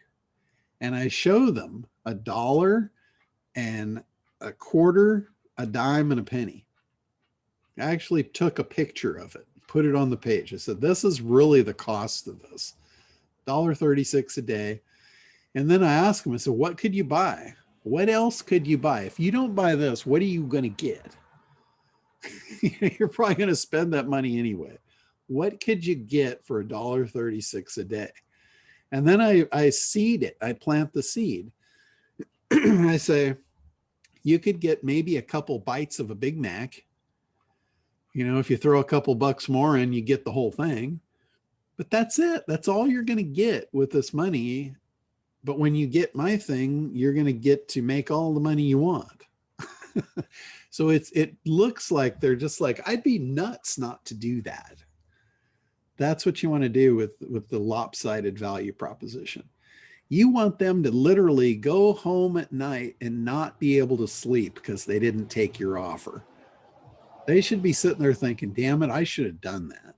And I show them $1 and a quarter, a dime, and a penny. I actually took a picture of it, put it on the page. I said, this is really the cost of this. $1.36 a day. And then I asked them, I said, what could you buy? What else could you buy? If you don't buy this, what are you going to get? You're probably going to spend that money anyway. What could you get for $1.36 a day? And then I seed it. I plant the seed. I say, you could get maybe a couple bites of a Big Mac. You know, if you throw a couple bucks more in, you get the whole thing. But that's it. That's all you're going to get with this money. But when you get my thing, you're going to get to make all the money you want. So it looks like they're just like, I'd be nuts not to do that. That's what you want to do with the lopsided value proposition. You want them to literally go home at night and not be able to sleep because they didn't take your offer. They should be sitting there thinking, damn it, I should have done that.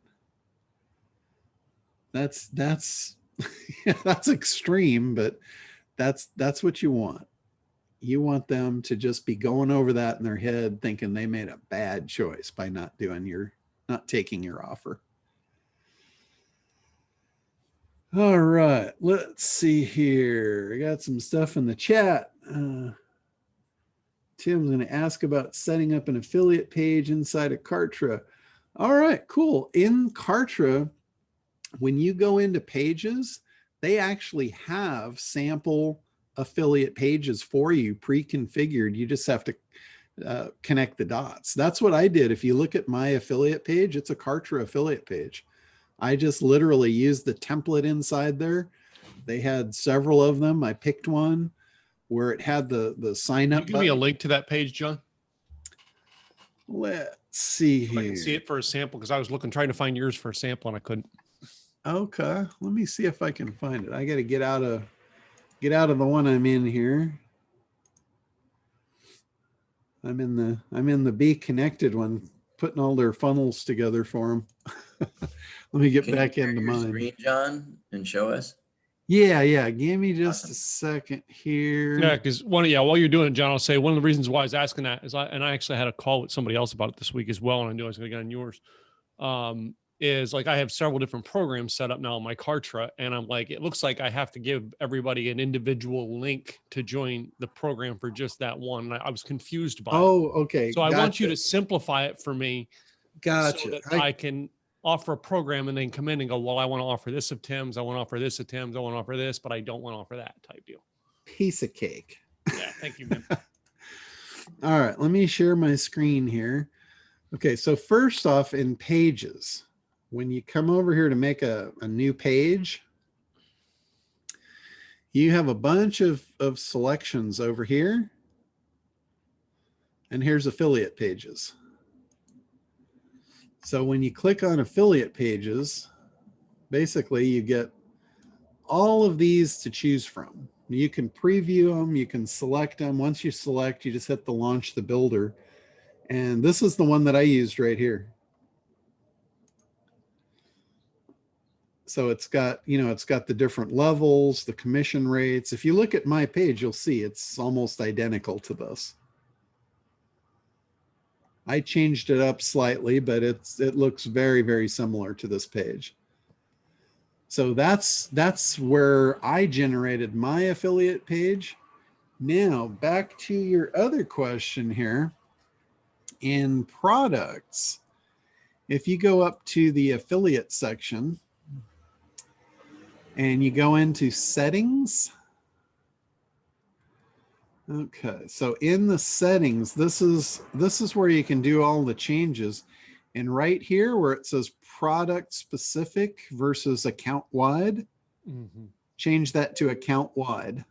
That's that's extreme, but that's what you want. You want them to just be going over that in their head thinking they made a bad choice by not taking your offer. All right, let's see here. I got some stuff in the chat. Tim's going to ask about setting up an affiliate page inside of Kartra. All right, cool. In Kartra, when you go into pages, they actually have sample affiliate pages for you pre-configured. You just have to connect the dots. That's what I did. If you look at my affiliate page, it's a Kartra affiliate page. I just literally used the template inside there. They had several of them. I picked one where it had the sign up. Give me a link to that page, John. Let's see here. I can see it for a sample because I was trying to find yours for a sample and I couldn't. Okay, let me see if I can find it. I got to get out of the one I'm in here. I'm in the Be Connected one, putting all their funnels together for them. Let me get back into mine. Screen, John, and show us. Yeah. Give me just a second here. Yeah, because while you're doing it, John, I'll say one of the reasons why I was asking that is I actually had a call with somebody else about it this week as well, and I knew I was going to get on yours. Is like I have several different programs set up now on my Kartra, and I'm like, it looks like I have to give everybody an individual link to join the program for just that one. And I was confused by it. Okay. So I want you to simplify it for me. Gotcha. So that I can offer a program and then come in and go, well, I want to offer this of Tim's. I want to offer this of Tim's. I want to offer this, but I don't want to offer that type deal. Piece of cake. Yeah. Thank you, man. All right. Let me share my screen here. Okay. So first off, in pages, when you come over here to make a new page, you have a bunch of selections over here. And here's affiliate pages. So when you click on affiliate pages, basically you get all of these to choose from. You can preview them, you can select them. Once you select, you just hit the launch the builder. And this is the one that I used right here. So it's got, it's got the different levels, the commission rates. If you look at my page, you'll see it's almost identical to this. I changed it up slightly, but it looks very, very similar to this page. So that's where I generated my affiliate page. Now back to your other question here. In products, if you go up to the affiliate section and you go into settings. Okay, so in the settings, this is where you can do all the changes. And right here where it says product specific versus account wide, change that to account wide.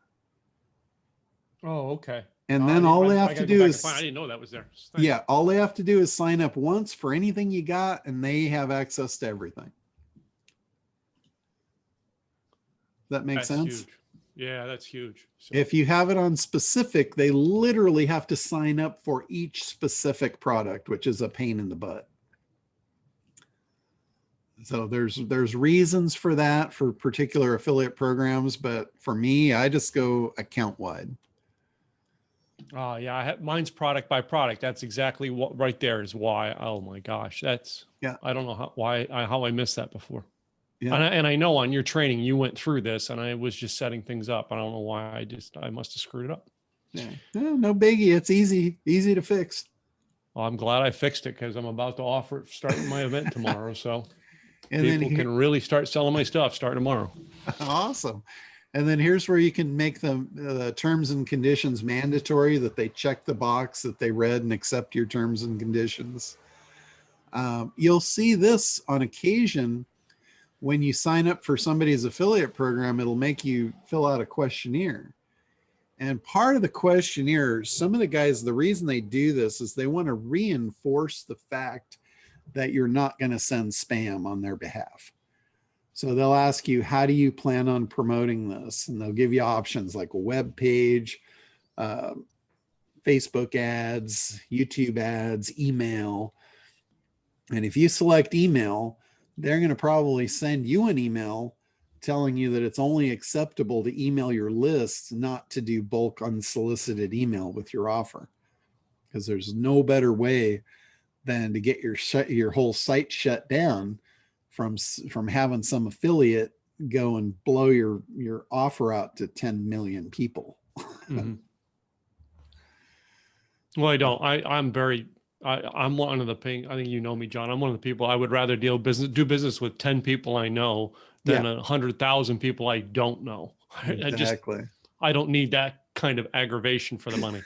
Oh, okay. And then all they have to do is, I didn't know that was there. Thanks. Yeah, all they have to do is sign up once for anything you got, and they have access to everything. That makes sense? Huge. Yeah, that's huge. So, if you have it on specific, they literally have to sign up for each specific product, which is a pain in the butt. So there's reasons for that for particular affiliate programs, but for me, I just go account wide. Yeah, mine's product by product. That's exactly what right there is why. Oh my gosh, that's I don't know how I missed that before. Yeah. And I know on your training you went through this, and I was just setting things up. I don't know why I must have screwed it up. Yeah, no biggie. It's easy to fix. Well, I'm glad I fixed it because I'm about to offer it starting my event tomorrow. So and people can really start selling my stuff starting tomorrow. Awesome. And then here's where you can make the terms and conditions mandatory, that they check the box that they read and accept your terms and conditions. You'll see this on occasion when you sign up for somebody's affiliate program. It'll make you fill out a questionnaire. And part of the questionnaire, some of the guys, the reason they do this is they want to reinforce the fact that you're not going to send spam on their behalf. So they'll ask you, how do you plan on promoting this? And they'll give you options like a web page, Facebook ads, YouTube ads, email. And if you select email, they're going to probably send you an email telling you that it's only acceptable to email your list, not to do bulk unsolicited email with your offer. Because there's no better way than to get your whole site shut down from having some affiliate go and blow your offer out to 10 million people. Mm-hmm. Well, I don't. I'm one of the I think you know me, John. I'm one of the people I would rather do business with 10 people I know than 100,000 people I don't know. Exactly. I don't need that kind of aggravation for the money.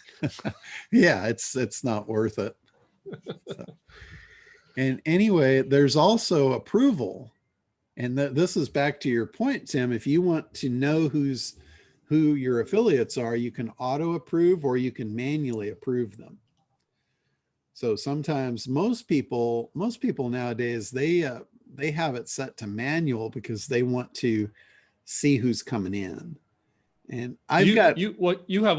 Yeah, it's not worth it. So. And anyway, there's also approval. And this is back to your point, Tim. If you want to know who your affiliates are, you can auto approve or you can manually approve them. So sometimes most people nowadays, they have it set to manual because they want to see who's coming in. And you have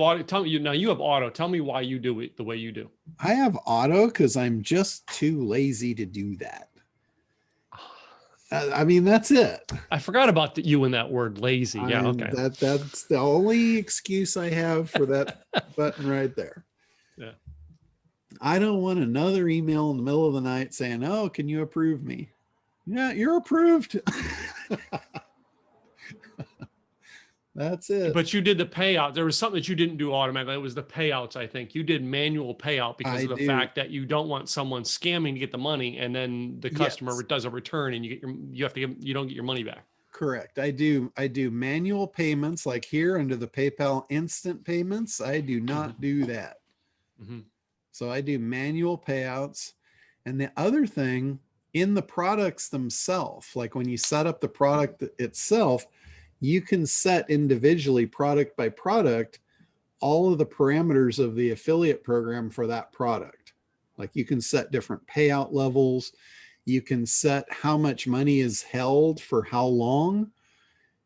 auto. Tell me you have auto. Tell me why you do it the way you do. I have auto because I'm just too lazy to do that. I mean, that's it. I forgot about you and that word lazy. Yeah, okay. That's the only excuse I have for that button right there. Yeah. I don't want another email in the middle of the night saying, "Oh, can you approve me?" Yeah, you're approved. That's it. But you did the payout. There was something that you didn't do automatically. It was the payouts. I think you did manual payout because of the fact that you don't want someone scamming to get the money, and then the customer does a return, and you don't get your money back. Correct. I do manual payments, like here under the PayPal instant payments. I do not do that. Mm-hmm. So I do manual payouts. And the other thing, in the products themselves, like when you set up the product itself, you can set individually, product by product, all of the parameters of the affiliate program for that product. Like you can set different payout levels. You can set how much money is held for how long.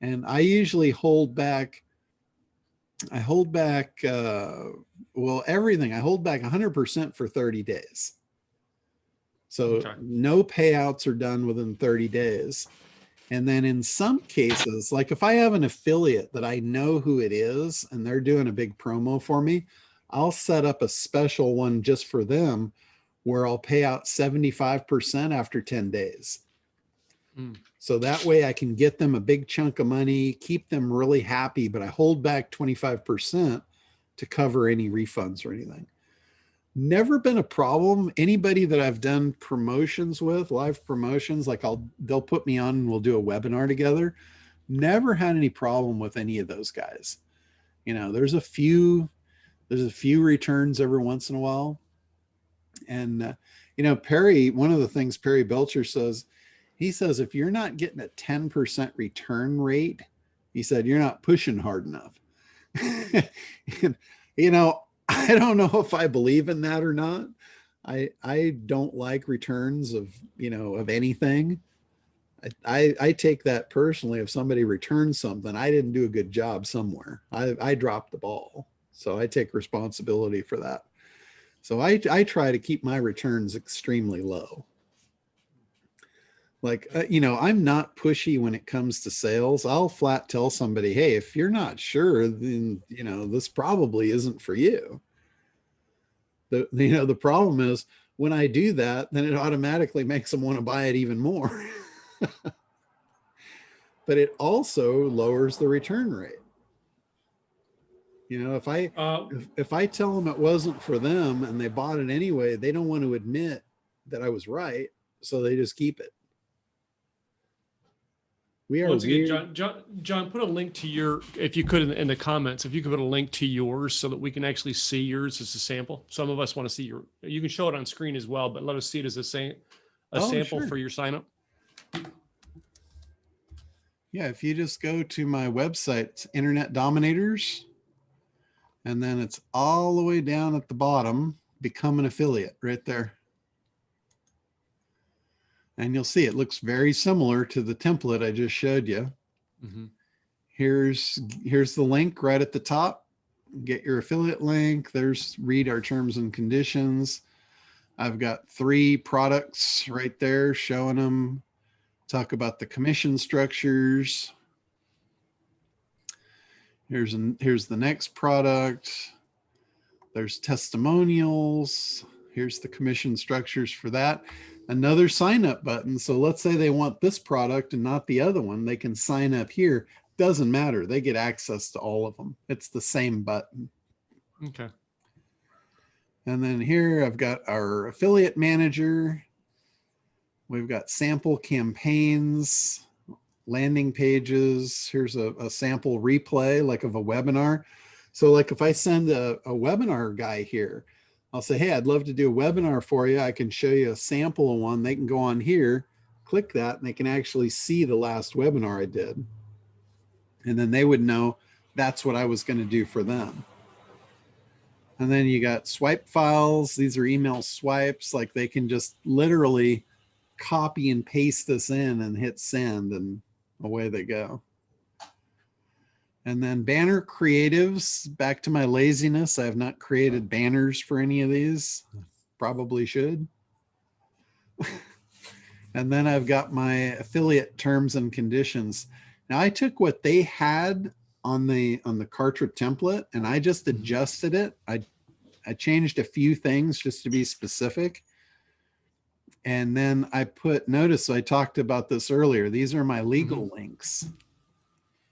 And I usually hold back everything. I hold back 100% for 30 days. So no payouts are done within 30 days. And then in some cases, like if I have an affiliate that I know who it is and they're doing a big promo for me, I'll set up a special one just for them where I'll pay out 75% after 10 days. Mm. So that way I can get them a big chunk of money, keep them really happy, but I hold back 25% to cover any refunds or anything. Never been a problem. Anybody that I've done promotions with, live promotions, like they'll put me on and we'll do a webinar together. Never had any problem with any of those guys. You know, there's a few returns every once in a while. And you know, Perry, one of the things Perry Belcher says, he says, if you're not getting a 10% return rate, he said, you're not pushing hard enough. And, you know, I don't know if I believe in that or not. I don't like returns of, you know, of anything. I take that personally. If somebody returns something, I didn't do a good job somewhere. I dropped the ball. So I take responsibility for that. So I try to keep my returns extremely low. Like, you know, I'm not pushy when it comes to sales. I'll flat tell somebody, hey, if you're not sure, then, you know, this probably isn't for you. You know, the problem is when I do that, then it automatically makes them want to buy it even more. But it also lowers the return rate. You know, if I tell them it wasn't for them and they bought it anyway, they don't want to admit that I was right, so they just keep it. We are once again, weird. John, put a link to your, if you could in the comments, if you could put a link to yours so that we can actually see yours as a sample. Some of us want to see your, you can show it on screen as well, but let us see it as a sample Sure. for your sign up. Yeah, if you just go to my website, it's Internet Dominators, and then it's all the way down at the bottom, become an affiliate right there. And you'll see it looks very similar to the template I just showed you. Mm-hmm. Here's the link right at the top. Get your affiliate link. There's read our terms and conditions. I've got 3 products right there showing them. Talk about the commission structures. Here's the next product. There's testimonials. Here's the commission structures for that. Another sign up button. So let's say they want this product and not the other one. They can sign up here. Doesn't matter. They get access to all of them. It's the same button. Okay. And then here I've got our affiliate manager. We've got sample campaigns, landing pages. Here's a sample replay like of a webinar. So like if I send a webinar guy here, I'll say, hey, I'd love to do a webinar for you. I can show you a sample of one. They can go on here, click that, and they can actually see the last webinar I did. And then they would know that's what I was going to do for them. And then you got swipe files. These are email swipes. Like they can just literally copy and paste this in and hit send, and away they go. And then banner creatives, back to my laziness. I have not created banners for any of these. Probably should. And then I've got my affiliate terms and conditions. Now I took what they had on the Kartra template and I just adjusted it. I changed a few things just to be specific. And then I put, notice I talked about this earlier. These are my legal links.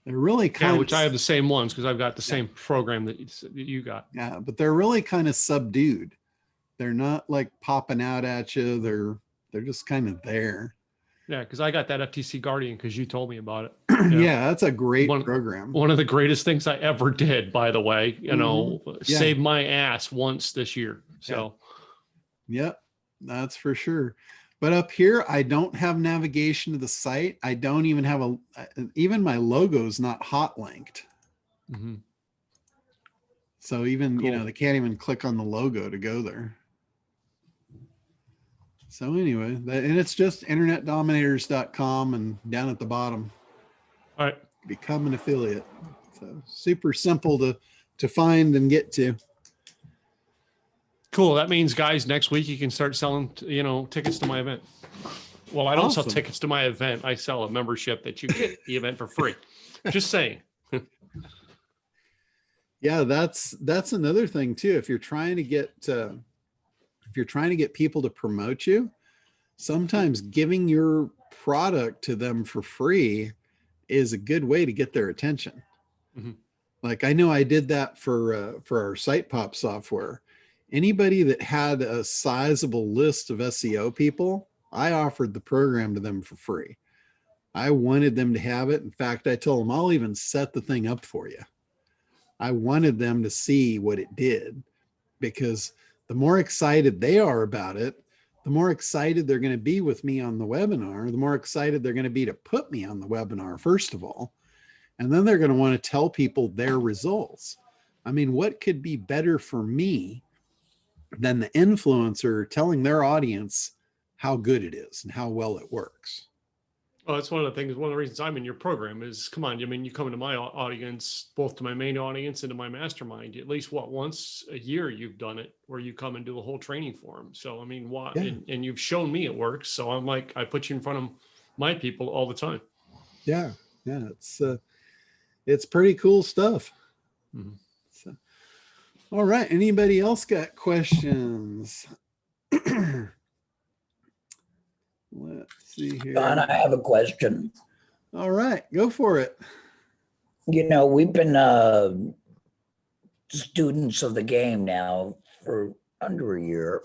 They're really kind of, which I have the same ones because I've got the same program that you got. Yeah, but they're really kind of subdued. They're not like popping out at you. They're just kind of there. Yeah, because I got that FTC Guardian because you told me about it. Yeah, that's a great program. One of the greatest things I ever did, by the way. You know, saved my ass once this year. So, yep, that's for sure. But up here, I don't have navigation to the site. I don't even have even my logo is not hot linked. Mm-hmm. So even, you know, they can't even click on the logo to go there. So anyway, and it's just internetdominators.com and down at the bottom. All right. Become an affiliate. So super simple to find and get to. Cool. That means, guys, next week you can start selling, you know, tickets to my event. Well, I don't sell Awesome. tickets to my event. I sell a membership that you get the event for free. Just saying. Yeah, that's another thing too. If you're trying to get people to promote you, sometimes giving your product to them for free is a good way to get their attention. Mm-hmm. Like I know I did that for our Site Pop software. Anybody that had a sizable list of SEO people, I offered the program to them for free. I wanted them to have it. In fact, I told them I'll even set the thing up for you. I wanted them to see what it did, because the more excited they are about it, the more excited they're going to be with me on the webinar, the more excited they're going to be to put me on the webinar, first of all. And then they're going to want to tell people their results. I mean, what could be better for me than the influencer telling their audience how good it is and how well it works? Well, that's one of the things, one of the reasons I'm in your program is, come on, I mean, you come into my audience, both to my main audience and to my mastermind, at least once a year you've done it, where you come and do a whole training for them. So, I mean, why, Yeah. and you've shown me it works. So I'm like, I put you in front of my people all the time. Yeah. Yeah. It's pretty cool stuff. Mm-hmm. So, all right. Anybody else got questions? Let's see here. John, I have a question. All right, go for it. You know, we've been students of the game now for under a year,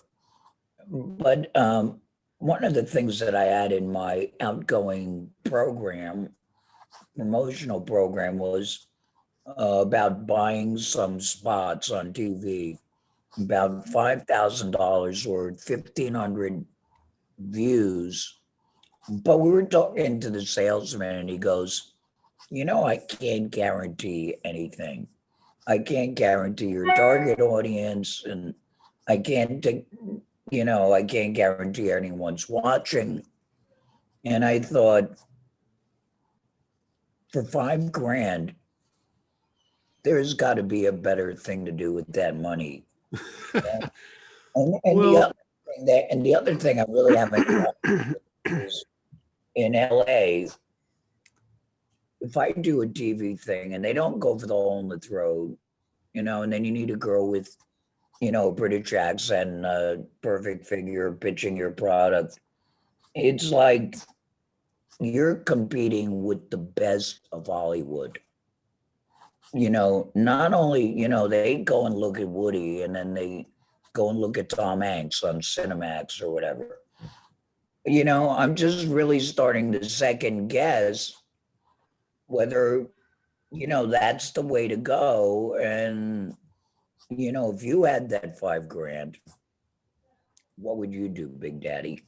but one of the things that I had in my outgoing promotional program, was about buying some spots on TV, about $5,000 or 1,500 views. But we were talking to the salesman and he goes, I can't guarantee anything. I can't guarantee your target audience, and I can't guarantee anyone's watching. And I thought, for $5,000, there's got to be a better thing to do with that money. Well, the other thing I really haven't done is, in LA, if I do a TV thing and they don't go for the hole in the throat, and then you need a girl with, a British accent, perfect figure, pitching your product, it's like you're competing with the best of Hollywood. Not only, they go and look at Woody and then they go and look at Tom Hanks on Cinemax or whatever. I'm just really starting to second guess whether, that's the way to go. And, if you had that $5,000, what would you do, Big Daddy?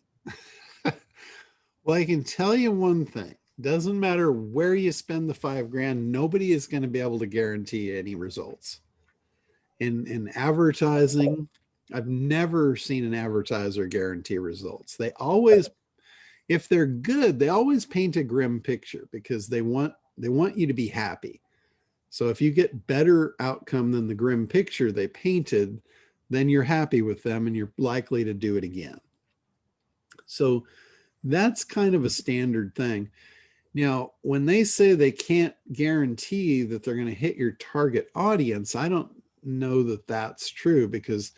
Well, I can tell you one thing. Doesn't matter where you spend the $5,000, nobody is going to be able to guarantee any results. In advertising, I've never seen an advertiser guarantee results. They always, if they're good, they always paint a grim picture because they want you to be happy. So if you get better outcome than the grim picture they painted, then you're happy with them and you're likely to do it again. So that's kind of a standard thing. Now, when they say they can't guarantee that they're going to hit your target audience, I don't know that that's true, because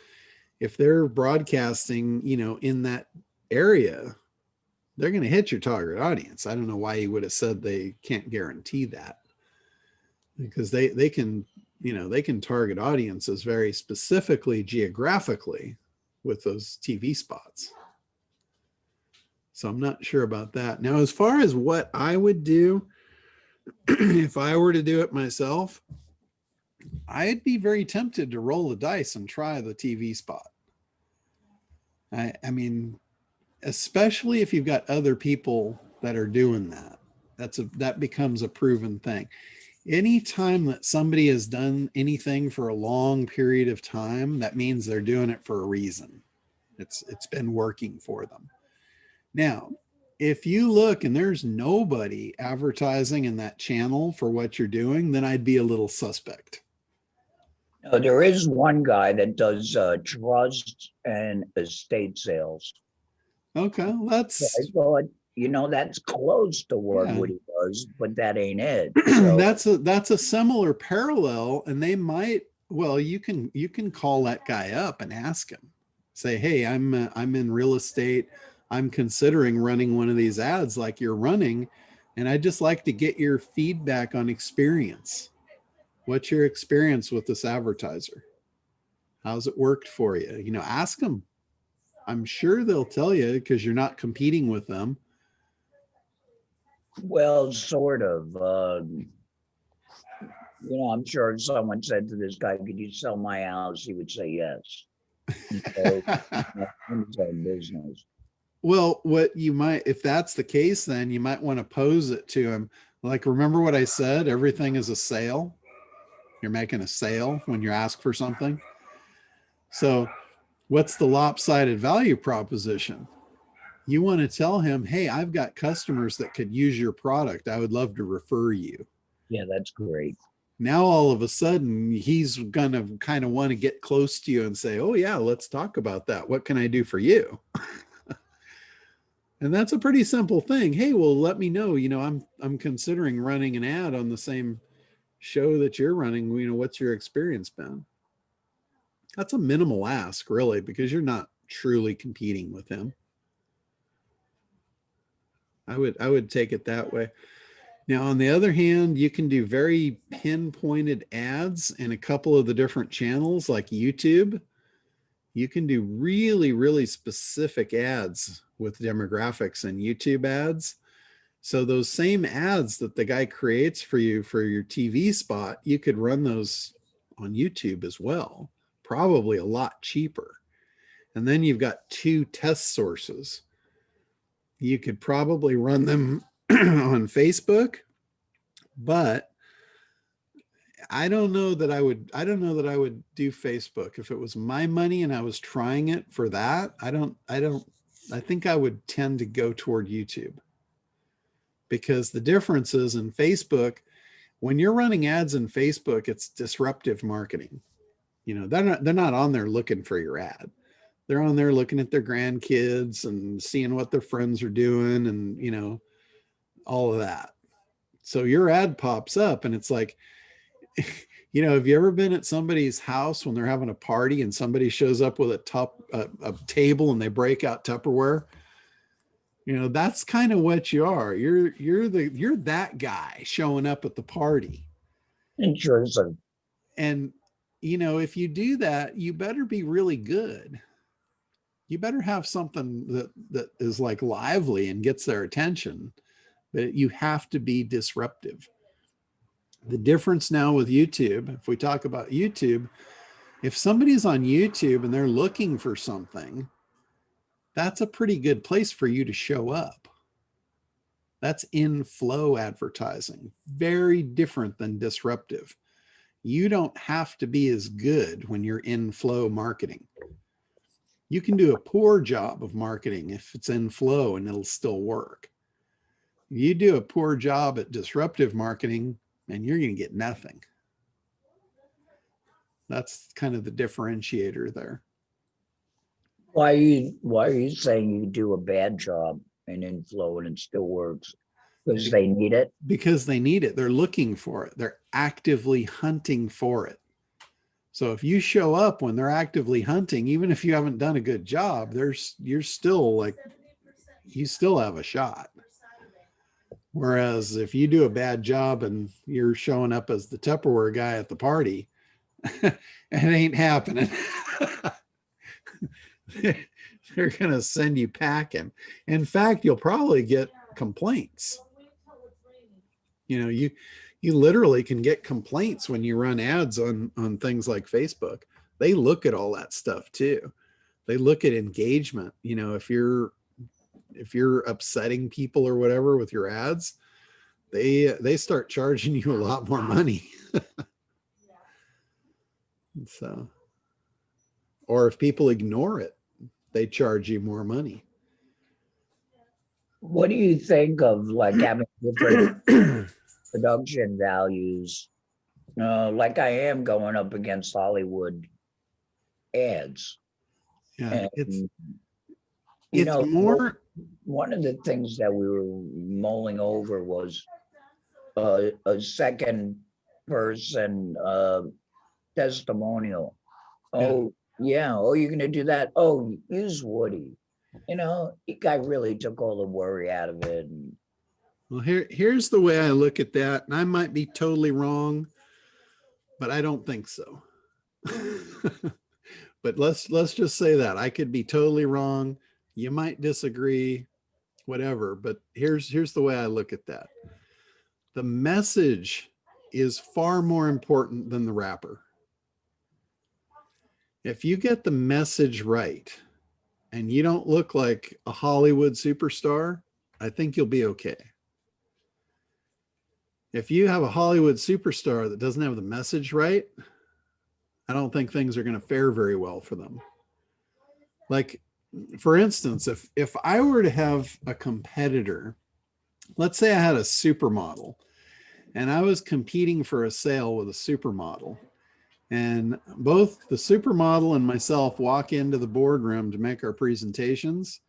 if they're broadcasting, in that area, they're going to hit your target audience. I don't know why he would have said they can't guarantee that, because they can, they can target audiences very specifically geographically with those TV spots. So I'm not sure about that. Now, as far as what I would do, if I were to do it myself, I'd be very tempted to roll the dice and try the TV spot. I mean, especially if you've got other people that are doing that, that becomes a proven thing. Anytime that somebody has done anything for a long period of time, that means they're doing it for a reason. It's been working for them. Now, if you look and there's nobody advertising in that channel for what you're doing, then I'd be a little suspect. No, there is one guy that does trust and estate sales. Okay, well, So I thought, that's close to what Yeah. Woody does, but that ain't it. So that's a similar parallel, and they might. Well, you can call that guy up and ask him. Say, hey, I'm in real estate. I'm considering running one of these ads like you're running, and I'd just like to get your feedback on experience. What's your experience with this advertiser? How's it worked for you? Ask them. I'm sure they'll tell you because you're not competing with them. well, sort of. I'm sure if someone said to this guy, could you sell my house? He would say yes. So it's our business. Well, what you might, if that's the case, then you might want to pose it to him. Like, remember what I said? Everything is a sale. You're making a sale when you ask for something. So, what's the lopsided value proposition? You want to tell him, hey, I've got customers that could use your product. I would love to refer you. Yeah, that's great. Now, all of a sudden, he's going to kind of want to get close to you and say, oh, yeah, let's talk about that. What can I do for you? And that's a pretty simple thing. Hey, well, let me know. I'm considering running an ad on the same show that you're running. What's your experience been? That's a minimal ask, really, because you're not truly competing with him. I would take it that way. Now, on the other hand, you can do very pinpointed ads in a couple of the different channels like YouTube. You can do really, really specific ads with demographics and YouTube ads. So those same ads that the guy creates for you for your TV spot, you could run those on YouTube as well, probably a lot cheaper. And then you've got two test sources. You could probably run them on Facebook, but I don't know that I would do Facebook if it was my money and I was trying it for that. I think I would tend to go toward YouTube, because the difference is in Facebook, when you're running ads in Facebook, it's disruptive marketing. They're not on there looking for your ad. They're on there looking at their grandkids and seeing what their friends are doing and all of that. So your ad pops up and it's like, have you ever been at somebody's house when they're having a party and somebody shows up with a table and they break out Tupperware? That's kind of what you are. You're that guy showing up at the party. Interesting. And if you do that, you better be really good. You better have something that is like lively and gets their attention, but you have to be disruptive. The difference now with YouTube, if we talk about YouTube, if somebody's on YouTube and they're looking for something, that's a pretty good place for you to show up. That's in-flow advertising, very different than disruptive. You don't have to be as good when you're in-flow marketing. You can do a poor job of marketing if it's in flow and it'll still work. You do a poor job at disruptive marketing and you're going to get nothing. That's kind of the differentiator there. Why are you saying you do a bad job in inflow and it still works? Because they need it? Because they need it. They're looking for it. They're actively hunting for it. So if you show up when they're actively hunting, even if you haven't done a good job, you still have a shot. Whereas if you do a bad job and you're showing up as the Tupperware guy at the party, it ain't happening. They're going to send you packing. In fact, you'll probably get complaints. You literally can get complaints when you run ads on things like Facebook. They look at all that stuff too. They look at engagement. If you're upsetting people or whatever with your ads, they start charging you a lot more money. So, or if people ignore it, they charge you more money. What do you think of like having different production values? Like I am going up against Hollywood ads. Yeah, And You it's know, more, one of the things that we were mulling over was a second person testimonial. Oh, yeah. Oh, you're going to do that? Oh, use Woody. You know, the guy really took all the worry out of it. And well, here's the way I look at that. And I might be totally wrong, but I don't think so. But let's just say that I could be totally wrong. You might disagree, whatever, but here's the way I look at that. The message is far more important than the rapper. If you get the message right and you don't look like a Hollywood superstar, I think you'll be okay. If you have a Hollywood superstar that doesn't have the message right, I don't think things are going to fare very well for them. Like, for instance, if I were to have a competitor, let's say I had a supermodel and I was competing for a sale with a supermodel, and both the supermodel and myself walk into the boardroom to make our presentations,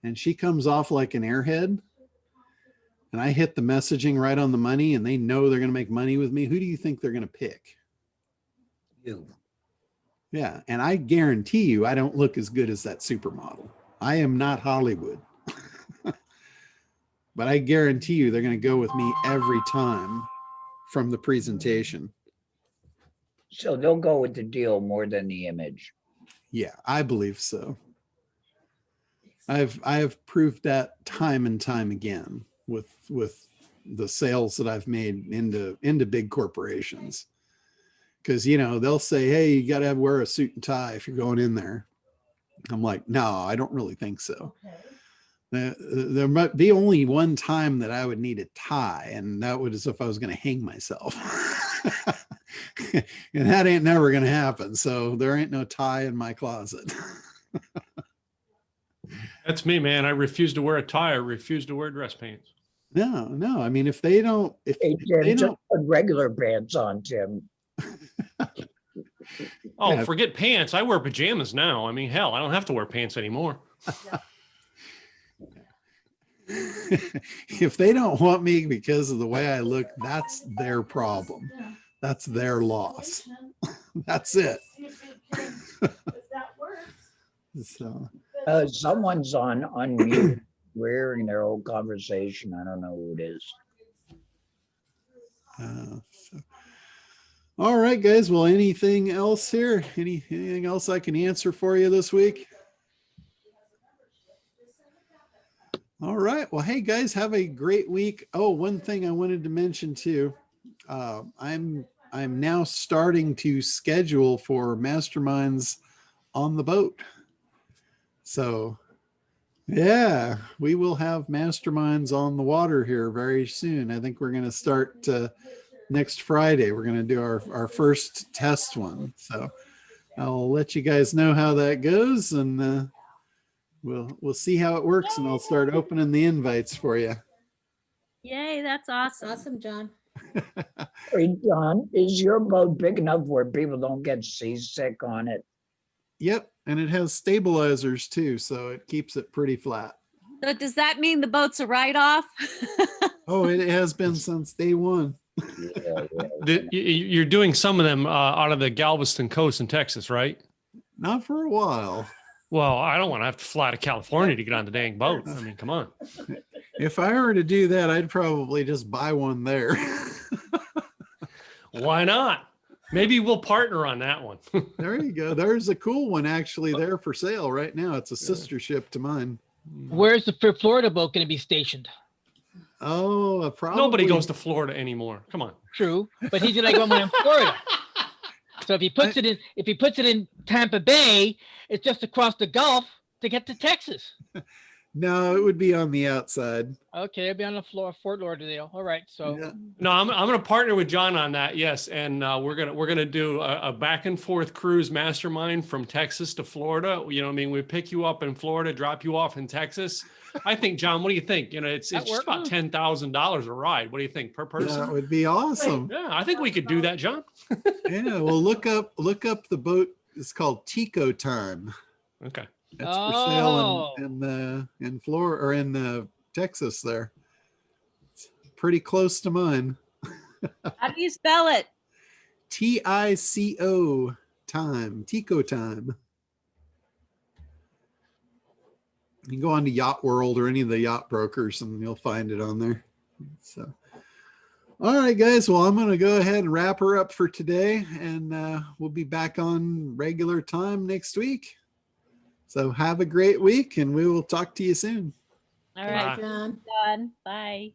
and she comes off like an airhead, and I hit the messaging right on the money, and they know they're going to make money with me, who do you think they're going to pick? you. Yeah, and I guarantee you I don't look as good as that supermodel. I am not Hollywood. But I guarantee you they're going to go with me every time from the presentation. So they'll go with the deal more than the image. Yeah, I believe so. I have proved that time and time again with the sales that I've made into big corporations. Because, you know, they'll say, hey, you got to wear a suit and tie if you're going in there. I'm like, no, I don't really think so. There might be only one time that I would need a tie, and that was if I was going to hang myself. And that ain't never going to happen. So there ain't no tie in my closet. That's me, man. I refuse to wear a tie. I refuse to wear dress pants. No. I mean, if they don't, Hey, Tim, just put regular pants on, Tim. Oh, Yeah. forget pants. I wear pajamas now. I mean, hell, I don't have to wear pants anymore. If they don't want me because of the way I look, that's their problem. That's their loss. That's it. So Someone's on mute. We're hearing their whole conversation. I don't know who it is. so. All right, guys. Well, anything else here? Anything else I can answer for you this week? All right. Well, hey guys, have a great week. Oh, one thing I wanted to mention too. I'm now starting to schedule for masterminds on the boat. So yeah, we will have masterminds on the water here very soon. I think we're going to start next Friday. We're going to do our first test one. So I'll let you guys know how that goes, and we'll see how it works, and I'll start opening the invites for you. Yay, that's awesome. Awesome, John. Hey, John, is your boat big enough where people don't get seasick on it? Yep, and it has stabilizers too, so it keeps it pretty flat. So does that mean the boat's a write-off? Oh, it has been since day one. You're doing some of them out of the Galveston coast in Texas, right? Not for a while. Well, I don't want to have to fly to California to get on the dang boat. I mean, come on. If I were to do that, I'd probably just buy one there. Why not? Maybe we'll partner on that one. There you go. There's a cool one actually there for sale right now. It's a sister ship to mine. Where's the Florida boat going to be stationed? Oh, probably. Nobody goes to Florida anymore. Come on. True, but he's gonna go one in Florida. So if he puts it in Tampa Bay, it's just across the Gulf to get to Texas. No, it would be on the outside. Okay, it'll be on the floor, Fort Lauderdale. All right, so Yeah. No, I'm going to partner with John on that. Yes, and we're gonna do a back and forth cruise mastermind from Texas to Florida. You know, what I mean, we pick you up in Florida, drop you off in Texas. I think, John, what do you think? You know, it's just about $10,000 a ride. What do you think per person? That would be awesome. Yeah, I think we could do that, John. Yeah, well, look up the boat. It's called Tico Time. Okay. It's for sale Oh. in Florida or in Texas there. It's pretty close to mine. How do you spell it? TICO time. Tico time. You can go on to Yacht World or any of the yacht brokers and you'll find it on there. So, all right, guys. Well, I'm going to go ahead and wrap her up for today, and we'll be back on regular time next week. So have a great week, and we will talk to you soon. All right, Bye. John. done. Bye.